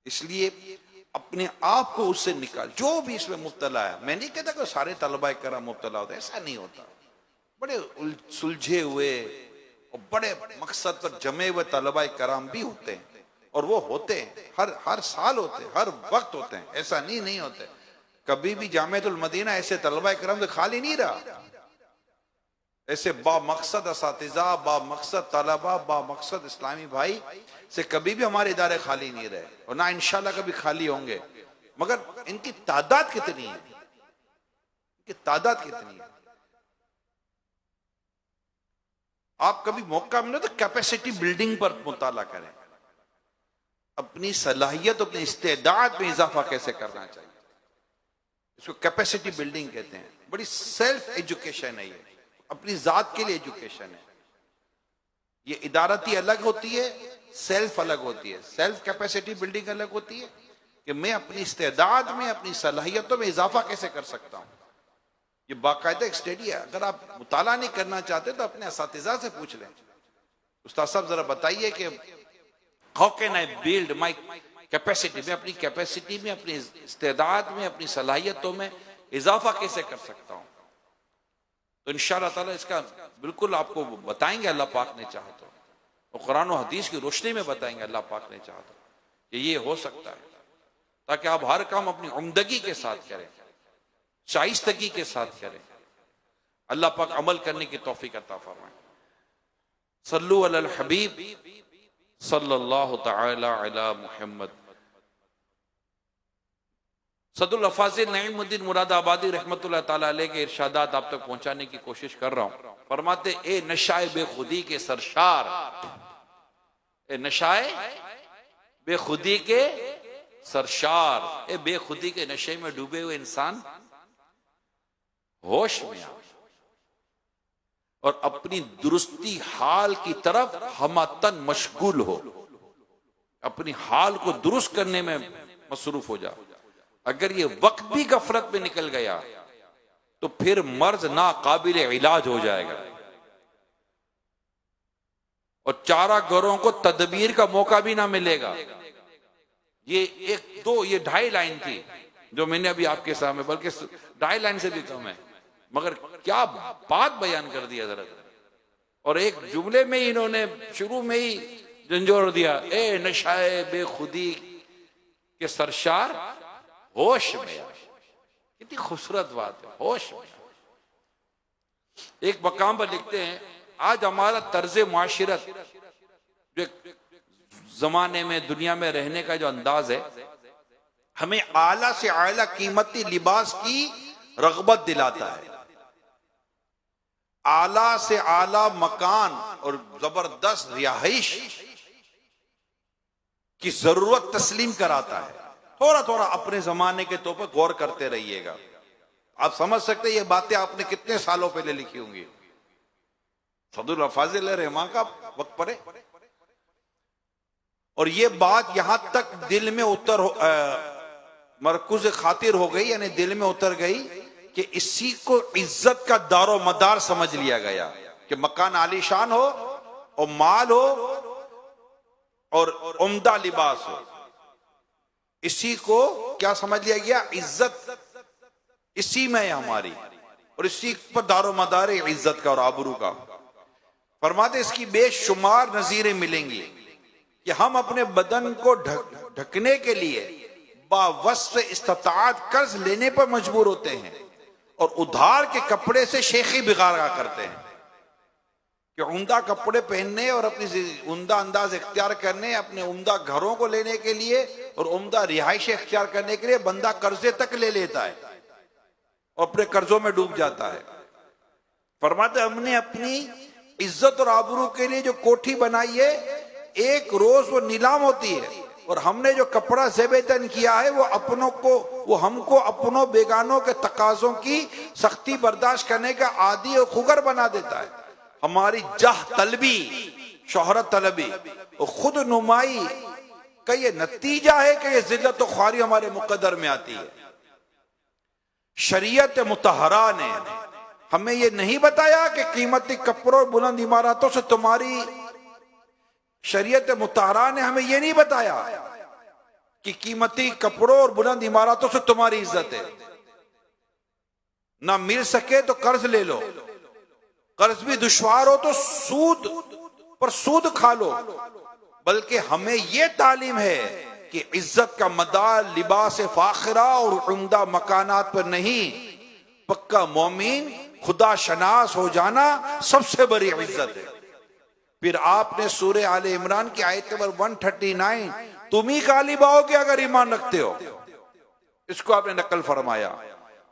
इसलिए अपने आप को उससे निकाल, जो भी इसमें मुब्तला है, मैं नहीं कहता कि सारे तलबा कराम मुब्तला होते, ऐसा नहीं होता, बड़े सुलझे हुए और बड़े मकसद पर जमे हुए तलबा कराम भी होते हैं, और वो होते हैं, हर साल होते हैं, हर वक्त होते हैं, ऐसा नहीं होते। कभी भी जामिअतुल मदीना ऐसे तलबा कराम से खाली नहीं रहा, ऐसे बा मकसद असातिज़ा, बा मकसद तलबा, बा मकसद इस्लामी भाई से कभी भी हमारे इदारे खाली नहीं रहे, और ना इंशाल्लाह कभी खाली होंगे। मगर इनकी तादाद कितनी है, इनकी तादाद कितनी है। आप कभी मौका मिले तो कैपेसिटी बिल्डिंग पर मुताला करें, अपनी सलाहियत, अपनी इस्तेदाद में इजाफा कैसे करना चाहिए, इसको कैपेसिटी बिल्डिंग कहते हैं। बड़ी सेल्फ एजुकेशन है, ये अपनी जात के लिए एजुकेशन है। ये इदारती अलग होती है, सेल्फ अलग होती है। सेल्फ कैपेसिटी बिल्डिंग अलग होती है कि मैं अपनी इस्तेदाद में, अपनी सलाहियतों में इजाफा कैसे कर सकता हूं। ये बाकायदा एक स्टडी है। अगर आप मुताला नहीं करना चाहते तो अपने असातिज़ा से पूछ लें, उस्ताद साहब जरा बताइए कि how can I build my capacity, मैं अपनी कैपेसिटी में, अपनी इस्तेदाद में, अपनी सलाहियतों में इजाफा कैसे कर सकता हूं। तो इंशाअल्लाह ताला इसका बिल्कुल आपको बताएंगे, अल्लाह पाक ने चाहा तो। और कुरान और हदीस की रोशनी में बताएंगे अल्लाह पाक ने चाहा कि ये हो सकता है, ताकि आप हर काम अपनी उम्दगी के साथ करें, शाइस्तगी के साथ करें। अल्लाह पाक अमल करने की तौफीक अता फरमाए। सल्लु अलल हबीब सल्लल्लाहु तआला अला मुहम्मद। सदुल अफाजिल नईमुद्दीन मुरादाबादी रहमतुल्लाह ताला अलैह के इरशादात आप तक पहुंचाने की कोशिश कर रहा हूं। फरमाते, ए नशाए बेखुदी के सरशार, ए नशाए बेखुदी के सरशार, ए बेखुदी के नशे में डूबे हुए इंसान होश में आ और अपनी दुरुस्ती हाल की तरफ हमतन मशगूल हो, अपनी हाल को दुरुस्त करने में मसरूफ हो जाओ। अगर ये वक्त भी गफलत में निकल गया तो फिर मर्ज ना काबिल इलाज हो जाएगा और चारा घरों को तदबीर का मौका भी ना मिलेगा। ये ये 2.5 लाइन थी जो मैंने अभी आपके सामने, बल्कि 2.5 लाइन से भी कम है, मगर क्या बात बयान कर दिया जरा। और एक जुमले में ही इन्होंने शुरू में ही झंझोर दिया, ए नशाए बेखुदी के सरशार होश में आ। कितनी खूबसूरत बात है, होश में आ। एक मकाम पर लिखते हैं, आज हमारा तर्ज मुआशिरत, जो जमाने में दुनिया में रहने का जो अंदाज है, हमें आला से आला कीमती लिबास की रगबत दिलाता है, आला से आला मकान और जबरदस्त रिहाइश की जरूरत तस्लीम कराता है। थोड़ा थोड़ा अपने जमाने के तौर पर गौर करते रहिएगा। आप समझ सकते हैं ये बातें आपने कितने सालों पहले लिखी होंगी। सदुल अफाजिल रहमान का वक्त पर है और ये बात यहां तक दिल में मरकुज खातिर हो गई, यानी दिल में उतर गई कि इसी को इज्जत का दारो मदार समझ लिया गया कि मकान आलीशान हो और माल हो और उम्दा लिबास हो, इसी को क्या समझ लिया गया, इज्जत इसी में है हमारी, और इसी पर दारो मदार इज्जत का और आबरू का। फरमाते इसकी बेशुमार नजीरें मिलेंगी कि हम अपने बदन को ढकने के लिए बावस्फ़ इस्ताअत कर्ज लेने पर मजबूर होते हैं और उधार के कपड़े से शेखी बिगाड़ा करते हैं कि उम्दा कपड़े पहनने और अपनी उम्दा अंदाज इख्तियार करने, अपने उम्दा घरों को लेने के लिए और उम्दा रिहाइश इख्तियार करने के लिए बंदा कर्जे तक ले लेता है और अपने कर्जों में डूब जाता है। फरमाते हमने अपनी इज्जत और आबरू के लिए जो कोठी बनाई है, एक रोज वो नीलाम होती है और हमने जो कपड़ा ज़ेबेतन किया है वो हमको अपनों बेगानों के तकाजों की सख्ती बर्दाश्त करने का आदी और खुगर बना देता है। हमारी जाह तलबी, शोहरत तलबी और खुद नुमाई का ये नतीजा है कि ये जिल्लत और ख्वारी हमारे मुकद्दर में आती है। शरीयत मुतहरा ने हमें ये नहीं बताया कि कीमती कपड़ों और बुलंद इमारतों से तुम्हारी, शरीयत मुतहरा ने हमें यह नहीं बताया कि कीमती कपड़ों और बुलंद इमारतों से तुम्हारी इज्जत है, ना मिल सके तो कर्ज ले लो, कर्ज भी दुश्वार हो तो सूद पर सूद खा लो। बल्कि हमें यह तालीम है कि इज्जत का मदार लिबास फाखिरा और उम्दा मकानात पर नहीं, पक्का मोमिन खुदा शनास हो जाना सबसे बड़ी इज्जत है। फिर आपने सूरह आले इमरान की आयत नंबर 139, तुम ही गाली बाओगे अगर ईमान रखते हो, इसको आपने नकल फरमाया।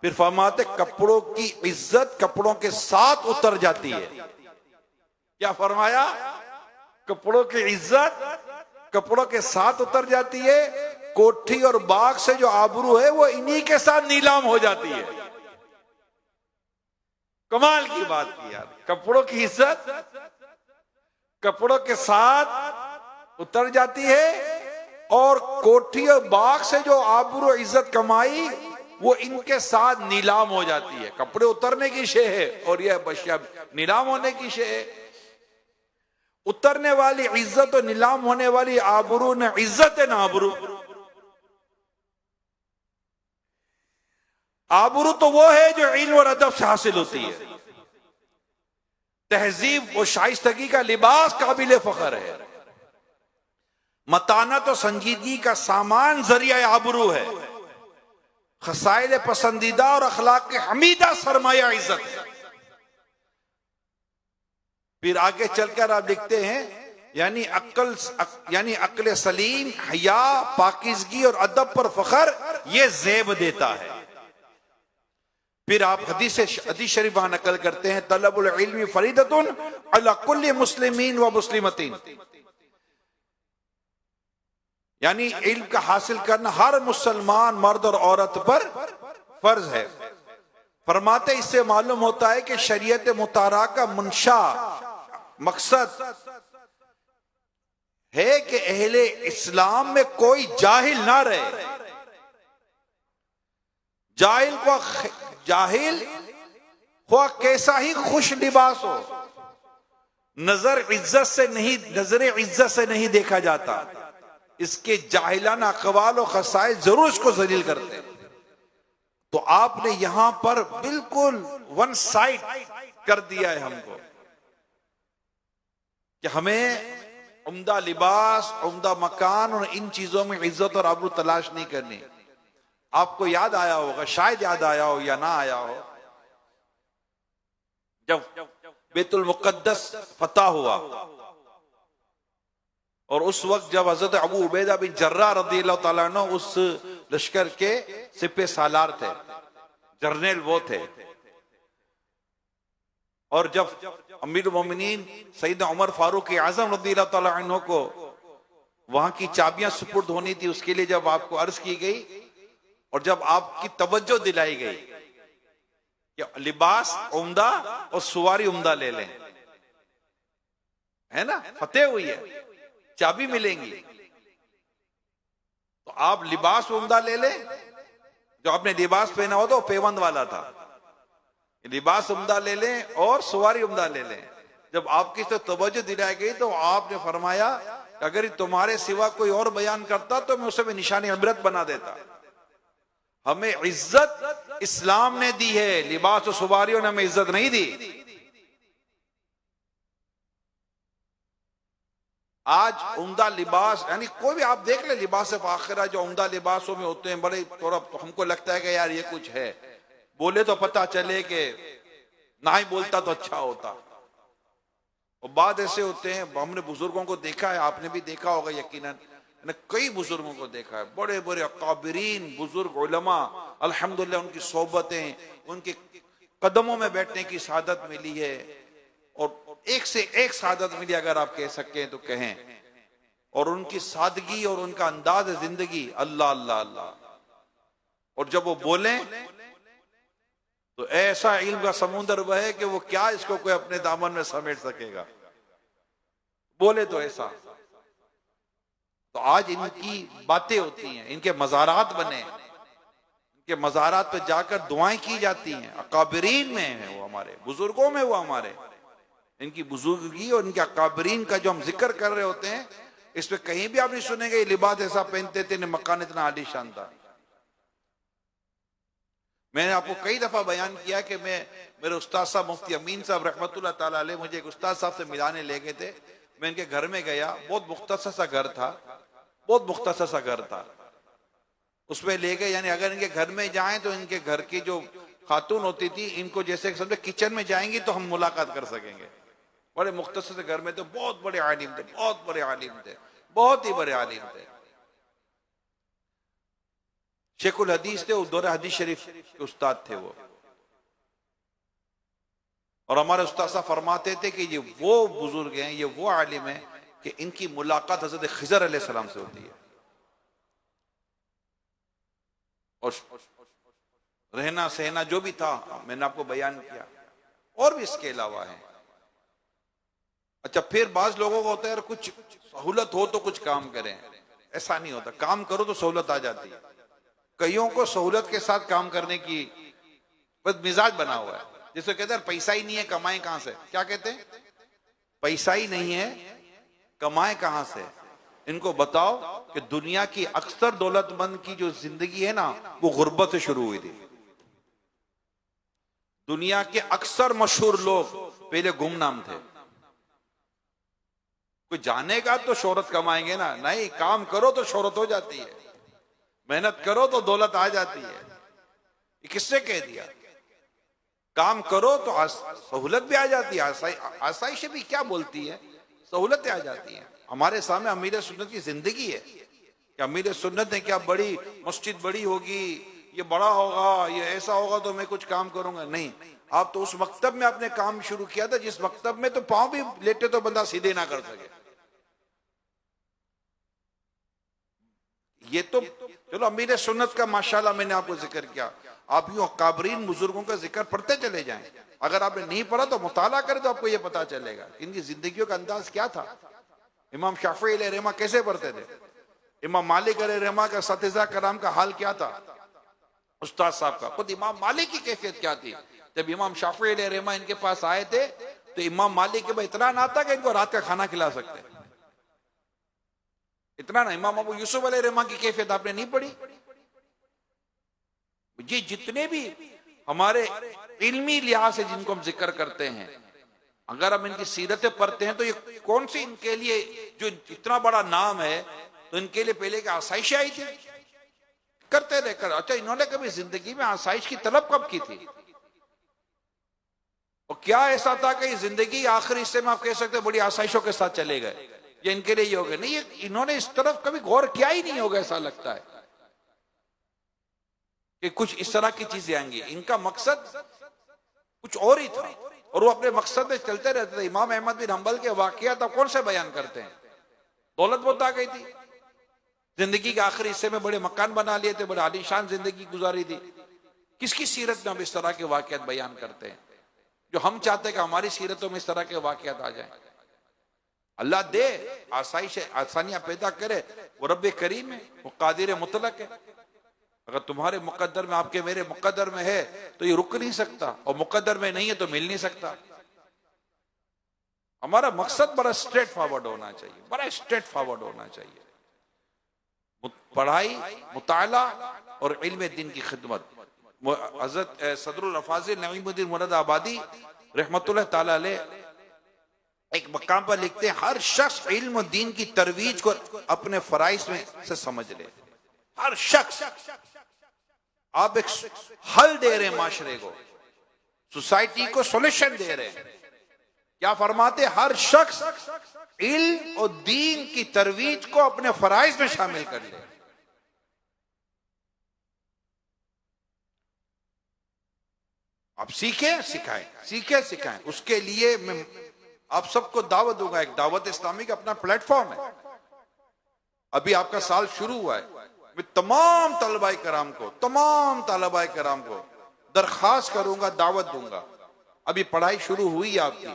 फिर फरमाते कपड़ों की इज्जत कपड़ों के साथ उतर जाती है। क्या फरमाया? कपड़ों की इज्जत कपड़ों के साथ उतर जाती है। कोठी और बाग से जो आबरू है वो इन्हीं के साथ नीलाम हो जाती है। कमाल की बात की यार, कपड़ों की इज्जत कपड़ों के साथ उतर जाती है और कोठी और बाग से जो आबरू इज्जत कमाई वो इनके साथ नीलाम हो जाती है। कपड़े उतरने की शे है और यह बशिया नीलाम होने की शे है। उतरने वाली इज्जत और नीलाम होने वाली आबरू न इज्जत है न आबरू। आबरू तो वो है जो इल्म और अदब से हासिल होती है, तहजीब और शाइस्तगी का लिबास काबिल फख्र है, मतानत और संजीदगी का सामान जरिया आबरू है, खसाइल पसंदीदा और अखलाक के हमीदा सरमाया इज्जत है। फिर आगे चलकर आप लिखते हैं यानी अक्ल सलीम, हया, पाकिजगी और अदब पर फख्र ये ज़ेब देता है। फिर आप हदीस शरीफ वहां नकल करते हैं, तलबुल इल्मी फरीदतुन अला कुल्ली मुस्लिमीन व मुस्लिमतीन, यानी इल्म का हासिल करना हर मुसलमान मर्द और औरत पर फर्ज है। फरमाते इससे मालूम होता है कि शरीयत मुतारा का मुंशा मकसद है कि अहले इस्लाम में कोई जाहिल ना रहे। जाहिल हुआ कैसा ही खुश लिबास हो, नजर इज्जत से नहीं देखा जाता, इसके जाहिलाना अक़वाल और खसाइस जरूर इसको जलील करते हैं। तो आपने यहां पर बिल्कुल वन साइड कर दिया है हमको कि हमें उम्दा लिबास, उम्दा मकान और इन चीजों में इज्जत और आबरू तलाश नहीं करनी। आपको याद आया होगा, शायद याद आया हो या ना आया हो, जब बैतुल मुक़द्दस फतह हुआ और उस वक्त जब हजरत अबू उबैदा बिन जर्राह रज़ियल्लाहु ताला अन्हु उस लश्कर के सिपह सालार थे, जर्नल वो थे, और जब अमीरुल मोमिनीन सैयदना उमर फारूक आज़म रज़ियल्लाहु ताला अन्हु को वहां की चाबियां सुपुर्द होनी थी, उसके लिए जब आपको अर्ज की गई और जब आपकी तवज्जो दिलाई गई कि लिबास उम्दा और सुवारी उम्दा ले लें, है ना, फतेह हुई है, चाबी मिलेंगी, तो आप लिबास उम्दा ले लें। जो आपने लिबास पहना हो तो पेवंद वाला था, लिबास उम्दा ले लें और सवारी उम्दा ले लें। जब आपकी तो तवज्जो दिलाई गई तो आपने फरमाया अगर तुम्हारे सिवा कोई और बयान करता तो मैं उसे भी निशानी इबरत बना देता। हमें इज्जत इस्लाम ने दी है, लिबास और सवारियों ने हमें इज्जत नहीं दी। आज उम्दा लिबास, यानी कोई भी आप देख ले, लिबास फाखिरा जो उम्दा लिबासों में होते हैं, बड़े थोड़ा तो हमको लगता है कि यार ये कुछ है, बोले तो पता चले कि ना ही बोलता तो अच्छा होता। और बाद ऐसे होते हैं, हमने बुजुर्गों को देखा है, आपने भी देखा होगा यकीनन, कई बुजुर्गों को देखा है, बड़े बड़े अकाबिरीन बुजुर्ग उलमा, अल्हम्दुलिल्लाह उनकी सोहबतें, उनके कदमों में बैठने की सादत मिली है, और एक से एक सादत मिली अगर आप कह सकें तो कहें। और उनकी सादगी और उनका अंदाज जिंदगी, अल्लाह अल्लाह अल्लाह। और जब वो बोले तो ऐसा इल्म का समुंदर बहे कि वो क्या इसको कोई अपने दामन में समेट सकेगा, बोले तो ऐसा। तो आज इनकी बातें होती हैं, इनके मज़ारात बने, इनके मज़ारात पे जाकर दुआएं की जाती हैं, अकाबिरीन में है वो, हमारे बुजुर्गों में वो, हमारे इनकी बुजुर्गी और इनके अकाबरीन का जो हम जिक्र कर रहे होते हैं, इस पे कहीं भी आप नहीं सुनेंगे ये लिबास ऐसा पहनते थे, मकान इतना आलीशान था। मैंने आपको कई दफा बयान किया कि मेरे उस्ताद साहब मुफ्ती अमीन साहब रहमतुल्लाह ताला अलैह मुझे एक उस्ताद साहब से मिलाने ले गए थे। मैं इनके घर में गया, बहुत मुख्तसर सा घर था, बहुत मुख्तसर सा घर था, उसमें ले गए। यानी अगर इनके घर में जाएं तो इनके घर की जो खातून होती थी, इनको जैसे समझे किचन में जाएंगी तो हम मुलाकात कर सकेंगे। बड़े मुख्तसर घर में थे, बहुत बड़े आलिम थे, बहुत बड़े आलिम थे, बहुत ही बड़े आलिम थे, शेखुल हदीस थे, उद्दौर हदीस शरीफ के उस्ताद थे वो। और हमारे उस्ताद साहब फरमाते थे कि ये वो बुजुर्ग हैं, ये वो आलिम है कि इनकी मुलाकात हजरत खिजर अलैहिस्सलाम से होती है। और रहना सहना जो भी था मैंने आपको बयान किया, और भी इसके अलावा है। अच्छा, फिर बाज लोगों को होता है यार कुछ सहूलत हो तो कुछ काम करें, ऐसा नहीं होता, काम करो तो सहूलत आ जाती है। कईयों को सहूलत के साथ काम करने की बस मिजाज बना हुआ है, जिसको कहते हैं पैसा ही नहीं है कमाए कहां से। क्या कहते हैं? पैसा ही नहीं है कमाए कहां से। इनको बताओ कि दुनिया की अक्सर दौलतमंद की जो जिंदगी है ना, वो गुर्बत से शुरू हुई थी। दुनिया के अक्सर मशहूर लोग पहले गुमनाम थे। कोई जानेगा तो शोहरत कमाएंगे ना, नहीं, काम करो तो शोहरत हो जाती है, मेहनत करो तो दौलत आ जाती है। ये किसने कह दिया? काम करो तो सहूलत भी आ जाती है। आसाइश भी क्या बोलती है, सहूलतें आ जाती हैं। हमारे सामने अमीर सुन्नत की जिंदगी है कि अमीर सुन्नत ने क्या बड़ी मस्जिद बड़ी होगी, ये बड़ा होगा, ये ऐसा होगा तो मैं कुछ काम करूंगा। नहीं, आप तो उस मकतब में आपने काम शुरू किया था जिस मकतब में तो पांव भी लेटे तो बंदा सीधे ना कर सके। ये तो चलो अमीर सुन्नत का माशाल्लाह मैंने आपको जिक्र किया। आप यूं काबरीन बुजुर्गों का जिक्र पढ़ते चले जाएं। अगर आपने नहीं पढ़ा तो मुताला करें तो आपको ये पता चलेगा इनकी जिंदगियों का अंदाज क्या था। इमाम शाफी अलैहि रहमा कैसे पढ़ते थे, इमाम मालिक अलैहि रहमा का सतीजा कराम का हाल क्या था, उस्ताद साहब का, खुद इमाम मालिक की कैफियत क्या थी। जब इमाम शाफी अलैहि रहमा इनके पास आए थे तो इमाम मालिक के भाई इतना ना था कि इनको रात का खाना खिला सकते, इतना ना। इमाम अबू यूसुफ अलैहि रहमा की कैफियत आपने नहीं पढ़ी। ये जितने भी हमारे इल्मी लिहाज से जिनको हम जिक्र करते हैं, अगर हम इनकी सीरतें पढ़ते हैं तो ये कौन सी इनके लिए जो इतना बड़ा नाम है, तो इनके लिए पहले क्या आसाइश आई थी करते रहकर। अच्छा, इन्होंने कभी जिंदगी में आसाइश की तलब कब की थी, और क्या ऐसा था कि जिंदगी आखिरी हिस्से में आप कह सकते बड़ी आसाइशों के साथ चले गए, ये इनके लिए ये हो गए? नहीं, इन्होंने इस तरफ कभी गौर किया ही नहीं होगा। ऐसा लगता है कि कुछ इस तरह की चीजें आएंगी। इनका मकसद कुछ और ही था और वो अपने मकसद में चलते रहते थे। इमाम अहमद बिन हंबल के वाकयात आप कौन से बयान करते हैं? दौलत बहुत आ गई थी, जिंदगी के आखिरी हिस्से में बड़े मकान बना लिए थे, बड़े आलीशान जिंदगी गुजारी थी। किसकी सीरत में हम इस तरह के वाकयात बयान करते हैं जो हम चाहते हैं कि हमारी सीरतों में इस तरह के वाकयात आ जाएं? अल्लाह दे आसाइश आसानियां पैदा करे, वो रब्बे करीम है, वो कादिर मुतलक है। अगर तुम्हारे मुकद्दर में, आपके मेरे मुकद्दर में है तो ये रुक नहीं सकता, और मुकद्दर में नहीं है तो मिल नहीं सकता। हमारा मकसद बड़ा स्ट्रेट फॉरवर्ड होना चाहिए, बड़ा स्ट्रेट फॉरवर्ड होना चाहिए। पढ़ाई, मुताला और इल्म दीन की खिदमत। हज़रत सदरुल अफाज़िल नईमुद्दीन मुराद आबादी रहमतुल्लाह ताला अलैह एक मकाम पर लिखते हैं, हर शख्स इल्म दीन की तरवीज को अपने फराइज में से समझ ले। हर शख्स, आप एक हल दे रहे हैं माशरे को, सोसाइटी को सॉल्यूशन दे रहे हैं। क्या फरमाते? हर शख्स इल्म और दीन की तरवीज को अपने फराइज में शामिल कर ले। आप सीखें सिखाएं, सीखें सिखाएं। उसके लिए मैं आप सबको दावत दूंगा। एक दावत इस्लामी का अपना प्लेटफॉर्म है। अभी आपका साल शुरू हुआ है। मैं तमाम तलबाए कराम को दरखास्त करूंगा, दावत दूंगा। अभी पढ़ाई शुरू हुई है आपकी।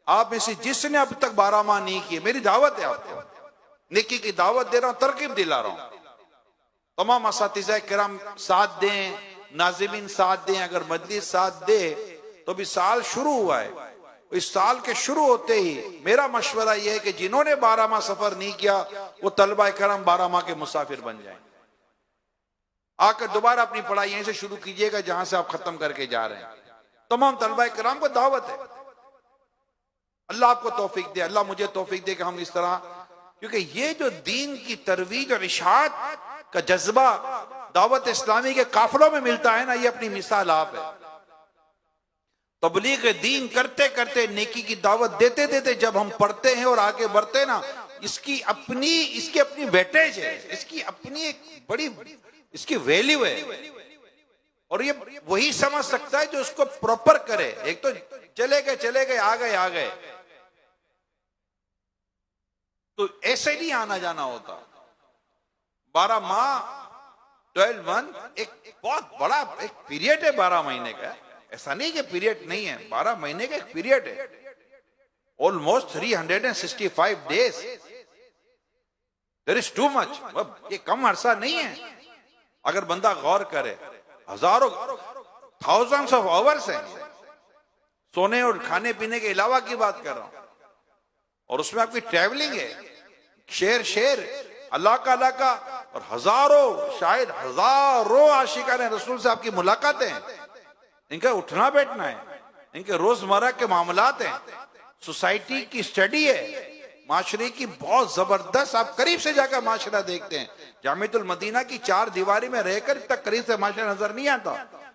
आप में से जिसने अब तक 12 माह नहीं किए, मेरी दावत है आपको, नेकी की दावत दे रहा हूं, तरकीब दिला रहा हूं। तमाम असातिज़ा किराम साथ दें, नाज़िमीन साथ दें, अगर मजलिस साथ दे तो भी साल शुरू हुआ है। इस साल के शुरू होते ही मेरा मशवरा यह है कि जिन्होंने 12 माह सफर नहीं किया वो तलबा करम 12 माह के मुसाफिर बन जाएं। आकर दोबारा अपनी पढ़ाई यहीं से शुरू कीजिएगा जहां से आप खत्म करके जा रहे हैं। तमाम तलबा करम को दावत है। अल्लाह आपको तौफीक दे, अल्लाह मुझे तौफीक दे कि हम इस तरह, क्योंकि ये जो दीन की तरवीज और इशाअत का जज्बा दावत इस्लामी के काफिलों में मिलता है ना, ये अपनी मिसाल आप है। तबलीग दीन करते करते, नेकी की दावत देते देते जब हम पढ़ते हैं और आगे बढ़ते ना, इसकी अपनी वेटेज है, इसकी अपनी एक बड़ी इसकी वैल्यू है। और ये वही समझ सकता है जो उसको प्रॉपर करे। एक तो चले गए आ गए, तो ऐसे नहीं आना जाना होता। 12 माह 12 मंथ एक बहुत बड़ा एक पीरियड है 12 महीने का। ऐसा नहीं कि पीरियड नहीं है, 12 महीने का एक पीरियड है। Almost 365 days. There is too much. ये कम अरसा नहीं है। अगर बंदा गौर करे, हजारों थाउजेंड्स ऑफ आवर्स हैं। सोने और खाने पीने के अलावा की बात कर रहा हूं, और उसमें आपकी ट्रैवलिंग है, शेर अल्लाह का, और हजारों, शायद हजारों आशिकाने रसूल से आपकी मुलाकातें हैं। इनका उठना बैठना है। इनके रोजमर्रा के मामलात हैं, सोसाइटी की स्टडी है, माशरे की बहुत जबरदस्त। आप करीब से जाकर माशरा देखते हैं। जामिअतुल मदीना की 4 दीवारी में रहकर तक करीब से माशरा नजर नहीं आता।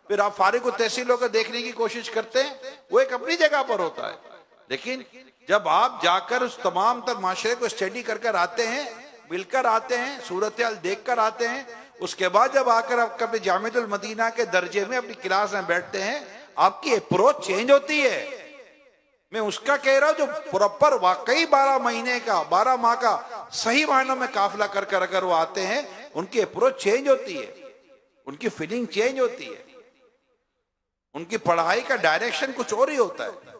फिर आप फारिग तहसील होकर देखने की कोशिश करते हैं, वो एक अपनी जगह पर होता है। लेकिन जब आप जाकर उस तमाम तर माशरे को स्टडी कर कर आते हैं, मिलकर आते हैं, सूरत हाल देख कर आते हैं, उसके बाद जब आकर आप कभी जामिअतुल मदीना के दर्जे में अपनी क्लास में बैठते हैं, आपकी अप्रोच चेंज होती है। मैं उसका कह रहा हूं जो प्रॉपर वाकई 12 महीने का 12 माह का सही मायनों में काफिला कर कर अगर वो आते हैं, उनकी अप्रोच चेंज होती है, उनकी फीलिंग चेंज होती है, उनकी पढ़ाई का डायरेक्शन कुछ और ही होता है।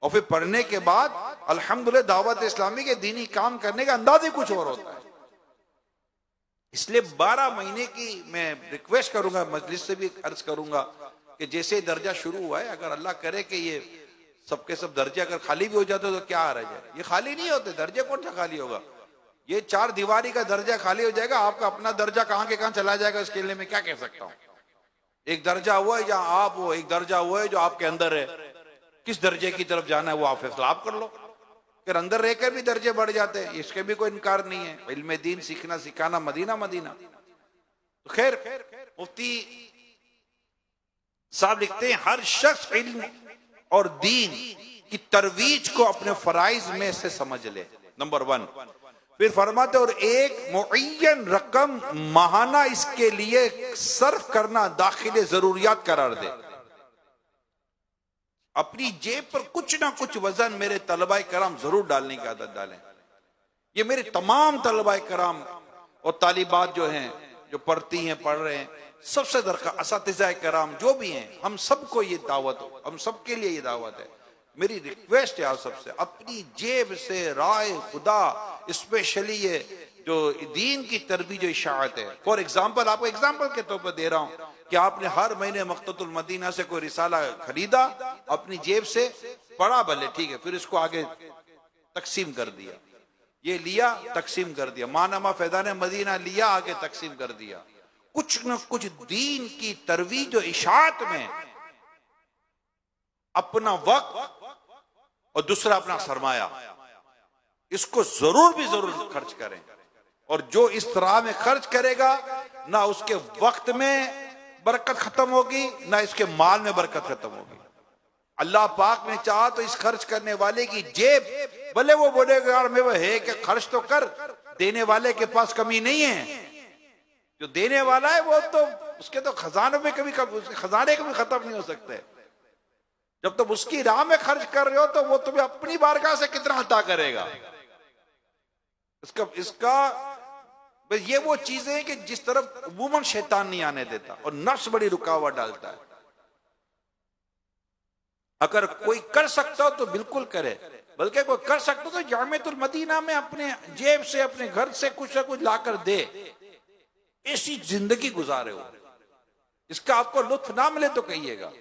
और फिर पढ़ने के बाद अल्हम्दुलिल्लाह दावत इस्लामी के दीनी काम करने का अंदाज ही कुछ और होता है। इसलिए 12 महीने की मैं रिक्वेस्ट करूंगा, मजलिस से भी अर्ज करूंगा कि जैसे दर्जा शुरू हुआ है, अगर अल्लाह करे कि ये सबके सब दर्जे अगर खाली भी हो जाते तो क्या हर्ज है। ये खाली नहीं होते दर्जे, कौन सा खाली होगा। ये 4 दीवारी का दर्जा खाली हो जाएगा, आपका अपना दर्जा कहां के कहां चला जाएगा, इसके लिए मैं क्या कह सकता हूं। एक दर्जा हुआ है जहां आप हो, एक दर्जा हुआ है जो आपके अंदर है। किस दर्जे की तरफ जाना है वो आप फैसला आप कर लो। फिर अंदर रहकर भी दर्जे बढ़ जाते हैं, इसके भी कोई इनकार नहीं है। इल्म दीन सीखना सिखाना मदीना मदीना। तो खैर मुफ्ती साहब लिखते हैं हर शख्स इल्म और दीन की तरवीज को अपने फराइज में से समझ ले, नंबर 1। फिर फरमाते और एक मुअय्यन रकम माहाना इसके लिए सर्फ करना दाखिले जरूरियात करार दे। अपनी जेब पर कुछ ना कुछ वजन मेरे तलबाए कराम जरूर डालने की आदत डालें। ये मेरे तमाम तलबाए कराम और तालिबात जो हैं, जो पढ़ती हैं, पढ़ रहे हैं, सबसे दरकार असातिज़ाए कराम जो भी हैं, हम सबको ये दावत हो, हम सबके लिए ये दावत है। मेरी रिक्वेस्ट है आप सबसे, अपनी जेब से राय खुदा, स्पेशली ये जो दीन की तरबीज इशाअत है। फॉर एग्जाम्पल, आपको एग्जाम्पल के तौर पर दे रहा हूं कि आपने हर महीने मक्ततुल मदीना से कोई रिसाला खरीदा, अपनी जेब से पढ़ा, भले ठीक है, फिर इसको आगे तकसीम कर दिया, ये लिया तकसीम कर दिया, मानामा फैदान मदीना लिया, आगे तकसीम कर दिया। कुछ न कुछ दीन की तरवीज और इशाअत में अपना वक्त और दूसरा अपना सरमाया, इसको जरूर भी जरूर खर्च करें। और जो इस तरह में खर्च करेगा, ना उसके वक्त में बरकत खत्म होगी, ना इसके माल में बरकत खत्म होगी। अल्लाह पाक ने चाहा तो इस खर्च करने वाले की जेब, भले वो बोलेगा में वो है कि खर्च तो कर, देने वाले के पास कमी नहीं है। जो देने वाला है वो तो उसके तो खजानों में कभी उसके खजाने कभी खत्म नहीं हो सकते। जब तुम उसकी राह में खर्च कर रहे हो तो वो तुम्हें अपनी बारगाह से कितना अता करेगा। इसका ये वो चीजें हैं कि जिस तरफ अमूमन शैतान नहीं आने देता और नफ्स बड़ी रुकावट डालता है। अगर कोई कर सकता हो तो बिल्कुल करे, बल्कि कोई कर सकता हो तो जामिअतुल मदीना में अपने जेब से, अपने घर से कुछ ना कुछ लाकर दे। ऐसी जिंदगी गुजारे हो, इसका आपको लुत्फ ना मिले तो कहिएगा।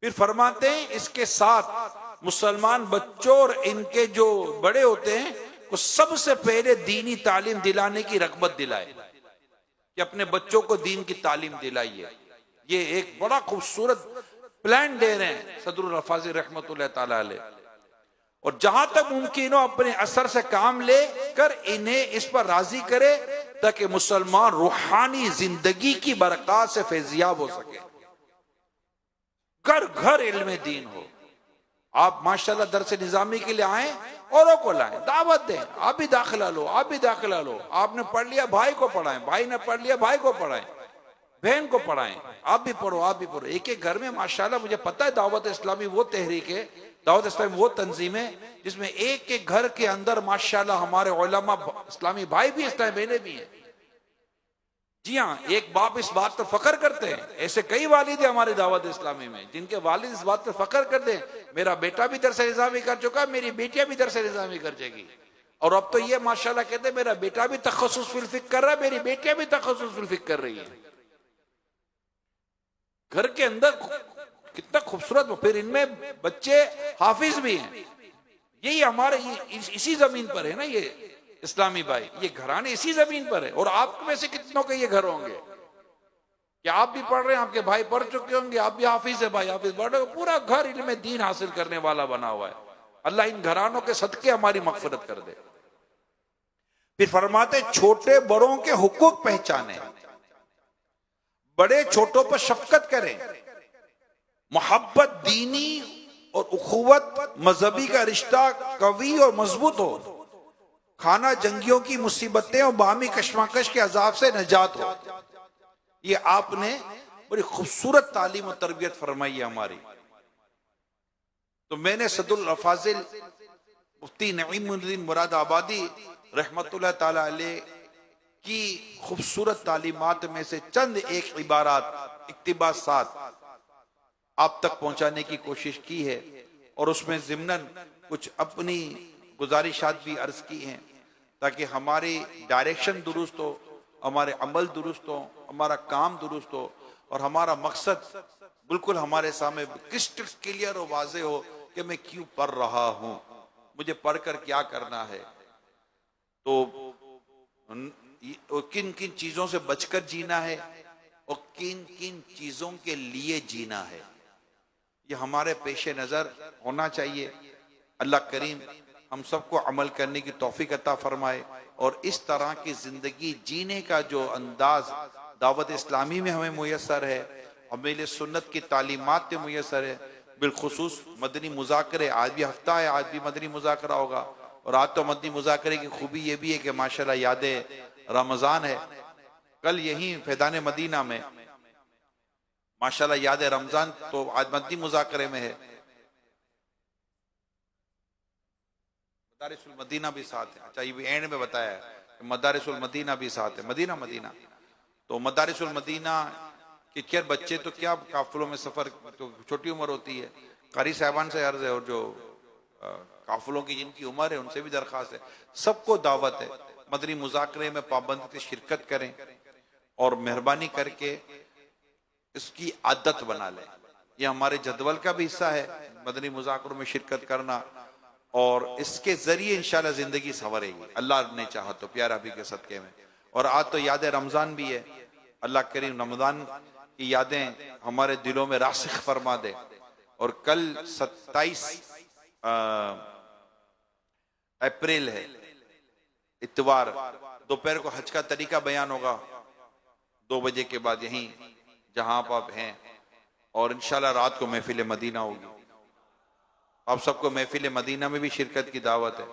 फिर फरमाते हैं इसके साथ मुसलमान बच्चों और इनके जो बड़े होते हैं को सबसे पहले दीनी तालीम दिलाने की रग़बत दिलाए कि अपने बच्चों को दीन की तालीम दिलाइए। ये एक बड़ा खूबसूरत प्लान दे रहे हैं सदरुल रफाजी रहमतुल्लाह ताला अलैह। और जहां तक मुमकिन हो अपने असर से काम ले कर इन्हें इस पर राजी करे ताकि मुसलमान रूहानी जिंदगी की बरकत से फैजियाब हो सके, घर घर इल्म दीन हो। आप माशाल्लाह दरस निजामी के लिए आए, औरों को लाएं, दावत दें, आप भी दाखिला लो, आप भी दाखिला लो। आपने पढ़ लिया भाई को पढ़ाएं, भाई ने पढ़ लिया भाई को पढ़ाएं, बहन को पढ़ाएं, आप भी पढ़ो, आप भी पढ़ो। एक एक घर में माशाल्लाह मुझे पता है दावत इस्लामी वो तहरीक है, दावत इस्लामी वो तंजीम है जिसमें एक एक घर के अंदर माशाल्लाह हमारे उलमा इस्लामी भाई भी, इस्लामी बहनें भी हैं। जी हाँ, एक बाप इस बात पर फख्र करते हैं। ऐसे कई वालिद हैं हमारे दावत इस्लामी में जिनके वालिद इस बात पर फख्र करते हैं, मेरा बेटा भी दरस निज़ामी कर चुका, मेरी बेटियां भी दरस निज़ामी कर जाएगी। और अब तो ये माशाल्लाह कहते हैं मेरा बेटा भी तखस्सुस फिल फिक्र कर रहा है, मेरी बेटियां भी तखस्सुस फिल फिक्र कर रही है। घर के अंदर कितना खूबसूरत। फिर इनमें बच्चे हाफिज भी हैं। यही हमारे इसी जमीन पर है ना ये इस्लामी भाई, ये घराने इसी जमीन पर है। और आप में से कितनों के ये घर होंगे कि आप भी पढ़ रहे हैं, आपके भाई पढ़ चुके होंगे, आप भी हाफिज है, भाई हाफिज पढ़ रहे, पूरा घर इल्म दीन हासिल करने वाला बना हुआ है। अल्लाह इन घरानों के सदके हमारी मगफिरत कर दे। फिर फरमाते छोटे बड़ों के हुकूक पहचाने, बड़े छोटों पर शफकत करें, मोहब्बत दीनी और उखुवत मजहबी का रिश्ता कवी और मजबूत हो, खाना जंगियों की मुसीबतें और बामी कशमकश के अजाब से नजात हो। ये आपने बड़ी खूबसूरत तालीम और तरबियत फरमाई है हमारी। तो मैंने सदुल अफाजिल मुफ्ती नईमुद्दीन मुरादाबादी रहमतुल्लाह ताला अलैह की खूबसूरत तालीमात में से चंद एक इबारात इक्तिबासात आप तक पहुंचाने की कोशिश की है, और उसमें ज़िम्नन कुछ अपनी गुजारिशात भी अर्ज की हैं, ताकि हमारी डायरेक्शन दुरुस्त हो, हमारे अमल दुरुस्त हो, हमारा काम दुरुस्त हो, और हमारा मकसद बिल्कुल हमारे सामने क्रिस्टल क्लियर और वाज़े हो कि मैं क्यों पढ़ रहा हूं, मुझे पढ़कर क्या करना है, तो किन किन चीजों से बचकर जीना है और किन किन चीजों के लिए जीना है, ये हमारे पेश नजर होना चाहिए। अल्लाह करीम हम सबको अमल करने की तौफीक अता फरमाए, और इस तरह की जिंदगी जीने का जो अंदाज दावत इस्लामी में हमें मुयसर है, अमील सुन्नत की तालीमात में मुयसर है, बिलखुसूस मदनी मुज़ाकरे, आज भी हफ्ता है, आज भी मदनी मुज़ाकरा होगा, और आज तो मदनी मुज़ाकरे की खूबी ये भी है कि माशाल्लाह यादें रमज़ान है, कल यहीं फैदान मदीना में माशाल्लाह याद है रमजान, तो आज मदनी मुज़ाकरे में है, मदारिसुल मदीना भी साथ है। अच्छा, ये भी एंड में बताया है कि मदारिसुल मदीना भी साथ है, मदीना मदीना, तो मदारिसुल मदीना के क्या बच्चे तो क्या काफिलों में सफर, तो छोटी उम्र होती है, कारी साहबान से अर्ज है, और जो काफिलों की जिनकी उम्र है उनसे भी दरख्वास्त है, सबको दावत है मदनी मुज़ाकरे में पाबंदी से शिरकत करें, और मेहरबानी करके इसकी आदत बना लें। यह हमारे जदवल का भी हिस्सा है मदनी मुज़ाकरों में शिरकत करना, और इसके जरिए इंशाल्लाह जिंदगी संवरेगी अल्लाह ने चाहा तो, प्यारा भी के सदके में। और आज तो याद रमजान भी है, अल्लाह करीम रमजान की यादें हमारे दिलों में रासिख फरमा दे, और कल 27 अप्रैल है, इतवार, दोपहर को हज का तरीका बयान होगा 2 बजे के बाद यहीं जहां आप हैं, और इंशाल्लाह रात को महफिल मदीना होगी। आप सबको महफिल मदीना में भी शिरकत की दावत है,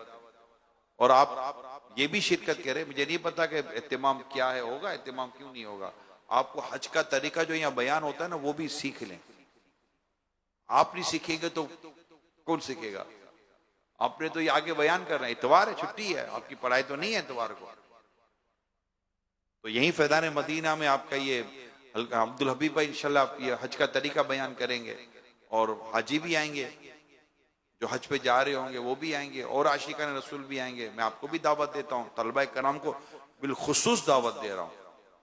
और आप ये भी शिरकत करें। मुझे नहीं पता कि एहतिमाम क्या है, होगा एहतिमाम, क्यों नहीं होगा। आपको हज का तरीका जो यहाँ बयान होता है ना, वो भी सीख लें। आप नहीं सीखेंगे तो कौन सीखेगा। आपने तो ये आगे बयान करना है, इतवार है, छुट्टी है, आपकी पढ़ाई तो नहीं है इतवार को, तो यहीं फैदान मदीना में आपका ये अब्दुल हबीब भाई इंशाल्लाह ये हज का तरीका बयान करेंगे, और हाजी भी आएंगे, जो हज पे जा रहे होंगे वो भी आएंगे, और आशिकान रसूल भी आएंगे। मैं आपको भी दावत देता हूँ, तलबा कराम को बिलखुसूस दावत दे रहा हूँ,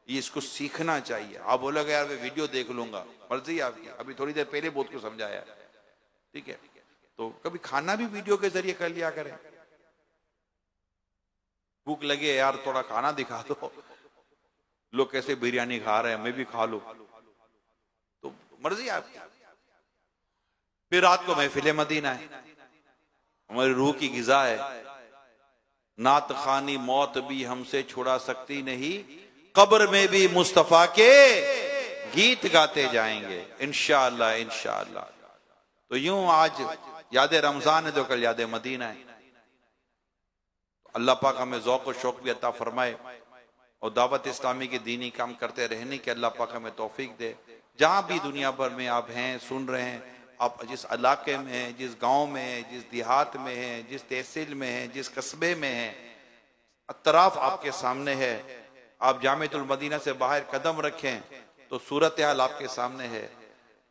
ये इसको सीखना चाहिए। आप बोलोगे यार मैं वीडियो देख लूंगा, मर्जी आपकी, अभी थोड़ी देर पहले बहुत को समझाया, ठीक है। तो कभी खाना भी वीडियो के जरिए कर लिया करें, भूख लगे यार थोड़ा खाना दिखा दो, लोग कैसे बिरयानी खा रहे हैं मैं भी खा लूं, तो मर्जी आपकी। फिर रात को महफिल मदीना है, हमारी रूह की गिजा है, नात खानी मौत भी हमसे छुड़ा सकती नहीं, कब्र में भी मुस्तफा के गीत गाते जाएंगे इंशाअल्लाह इंशाअल्लाह। तो यूं आज याद रमजान है तो कल याद मदीना है। अल्लाह पाक हमें ज़ौक़ और शौक़ भी अता फरमाए, और दावत इस्लामी के दीनी काम करते रहने के अल्लाह पाक हमें तौफीक दे। जहां भी दुनिया भर में आप हैं, सुन रहे हैं, आप जिस इलाके में हैं, जिस गांव में हैं, जिस देहात में हैं, जिस तहसील में हैं, जिस कस्बे में हैं, अतराफ आपके सामने है। आप जामिअतुल मदीना से बाहर कदम रखें तो सूरत हाल आपके सामने है।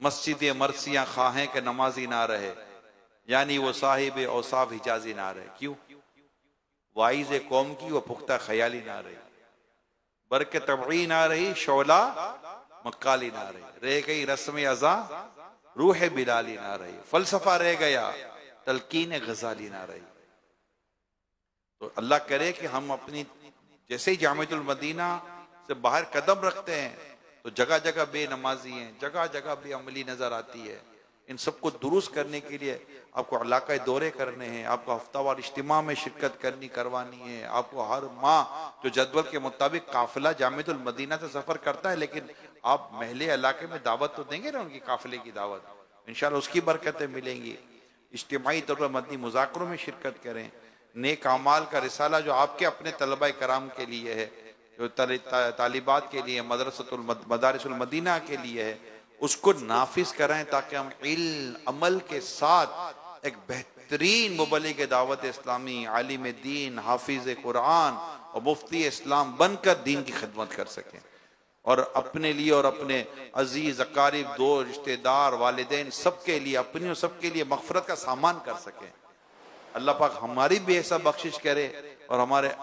मस्जिद मरसियां खाहें के नमाजी ना रहे, यानी वो साहिब औसाफ हिजाजी ना रहे। क्यों? वाइज कौम की वो पुख्ता ख्याली ना रही, बरक तबई ना रही, शोला मक्काली ना रही, रह गई रस्म अज़ा रूह बिलाली ना रही, फलसफा रह गया तलकीन गजाली ना रही। तो अल्लाह करे कि हम अपनी जैसे ही जामिअतुल मदीना से बाहर कदम रखते हैं तो जगह जगह बेनमाजी हैं, जगह जगह बेअमली नजर आती है। इन सबको दुरुस्त करने के लिए आपको इलाकाई दौरे करने हैं, आपको हफ्तावार इज्तिमा में शिरकत करवानी है, आपको हर माह जो जदवल के मुताबिक काफिला जामिअतुल मदीना से सफर करता है, लेकिन आप महले इलाके में दावत तो देंगे ना, उनकी काफिले की दावत, इंशाल्लाह उसकी बरकतें मिलेंगी। इज्तिमाई तौर पर मदनी मुज़ाकरों में शिरकत करें। नेक अमाल का रिसाला जो आपके अपने तलबा कराम के लिए है, जो तालिबात के लिए, मदारिसुल मदीना के लिए है, उसको नाफिज कराएं ताकि हम इल्म अमल के साथ एक बेहतरीन मुबल्लिग दावत इस्लामी, आलिम दीन, हाफिज कुरान और मुफ्ती इस्लाम बनकर दीन की खिदमत कर सकें और अपने लिए और अपने अजीज अकारिब, दो रिश्तेदार, वालिदैन सबके लिए, अपनी और सबके लिए मगफरत का सामान कर सकें। अल्लाह पाक हमारी भी ऐसा बख्शिश करे और हमारे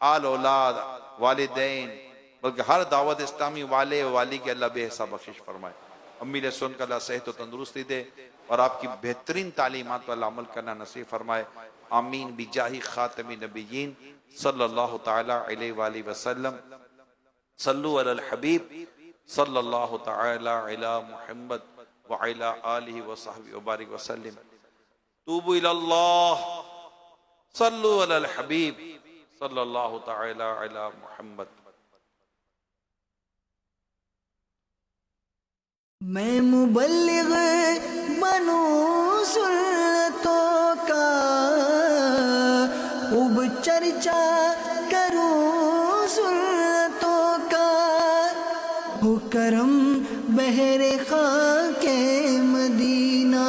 आल औलाद, वालिदैन, बल्कि हर दावत इस्लामी वाले वाली के अल्लाह बेहसा बख्शिश फरमाए। अम्मी ने सुन कर अल्लाह सेहत और तंदुरुस्ती दे और आपकी बेहतरीन तालीमात पर अमल करना नसीब फरमाए। आमीन बिजाही खातमी नबीयीन सल्लल्लाहु तआला अलैहि वसल्लम। सल्लु अलल हबीब सल्लल्लाहु तआला अला मुहम्मद व अला आलिहि व सहबिहि व बारिक वसल्लम। तूबू इलल्लाह, सल्लु अलल हबीब सल्लल्लाहु तआला अला मुहम्मद। मैं मुबल्लिग बनूं सुन्नतों का, खूब चर्चा करूं सुन्नतों का, हो करम बहरे खाके मदीना।